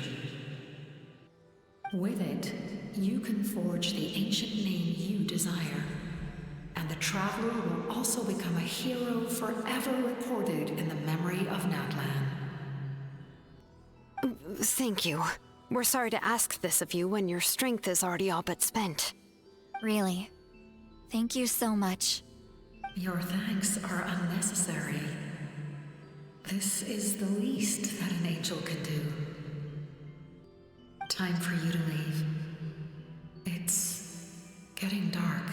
With it, you can forge the ancient name you desire, and the traveler will also become a hero forever recorded in the memory of Natlan. Thank you. We're sorry to ask this of you when your strength is already all but spent. Really. Thank you so much. Your thanks are unnecessary. This is the least that an angel can do. Time for you to leave. It's getting dark.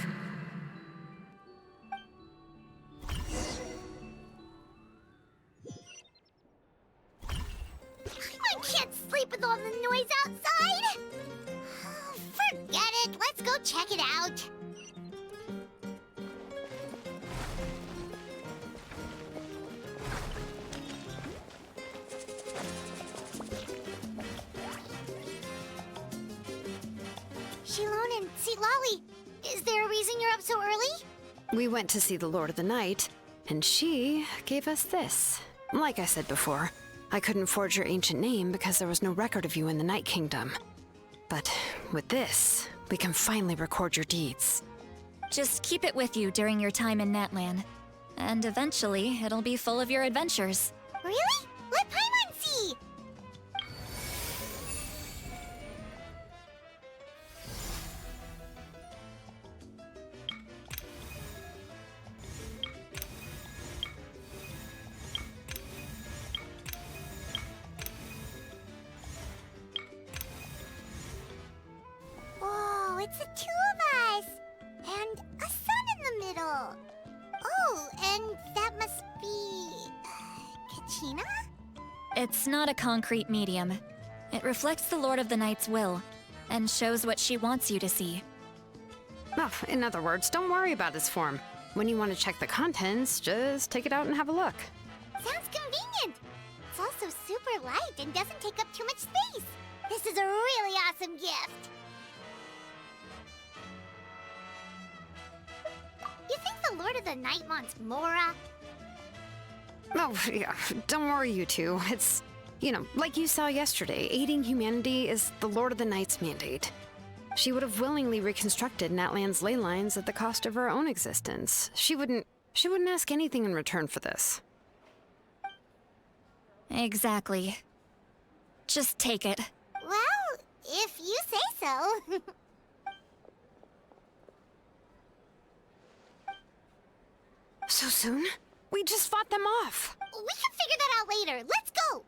I can't sleep with all the noise outside! Oh, forget it, let's go check it out. Shilon and Lolly, is there a reason you're up so early? We went to see the Lord of the Night, and she gave us this. Like I said before, I couldn't forge your ancient name because there was no record of you in the Night Kingdom. But with this, we can finally record your deeds. Just keep it with you during your time in Natlan. And eventually, it'll be full of your adventures. Really? Let Paimon see! Whoa, it's the two of us! And a sun in the middle! Oh, and that must be... Kachina? It's not a concrete medium. It reflects the Lord of the Night's will, and shows what she wants you to see. Oh, in other words, don't worry about its form. When you want to check the contents, just take it out and have a look. Sounds convenient! It's also super light and doesn't take up too much space. This is a really awesome gift! You think the Lord of the Night wants Mora? Oh, yeah, don't worry, you two. It's, like you saw yesterday, aiding humanity is the Lord of the Night's mandate. She would have willingly reconstructed Natlan's ley lines at the cost of her own existence. She wouldn't ask anything in return for this. Exactly. Just take it. Well, if you say so. So soon? We just fought them off. We can figure that out later. Let's go!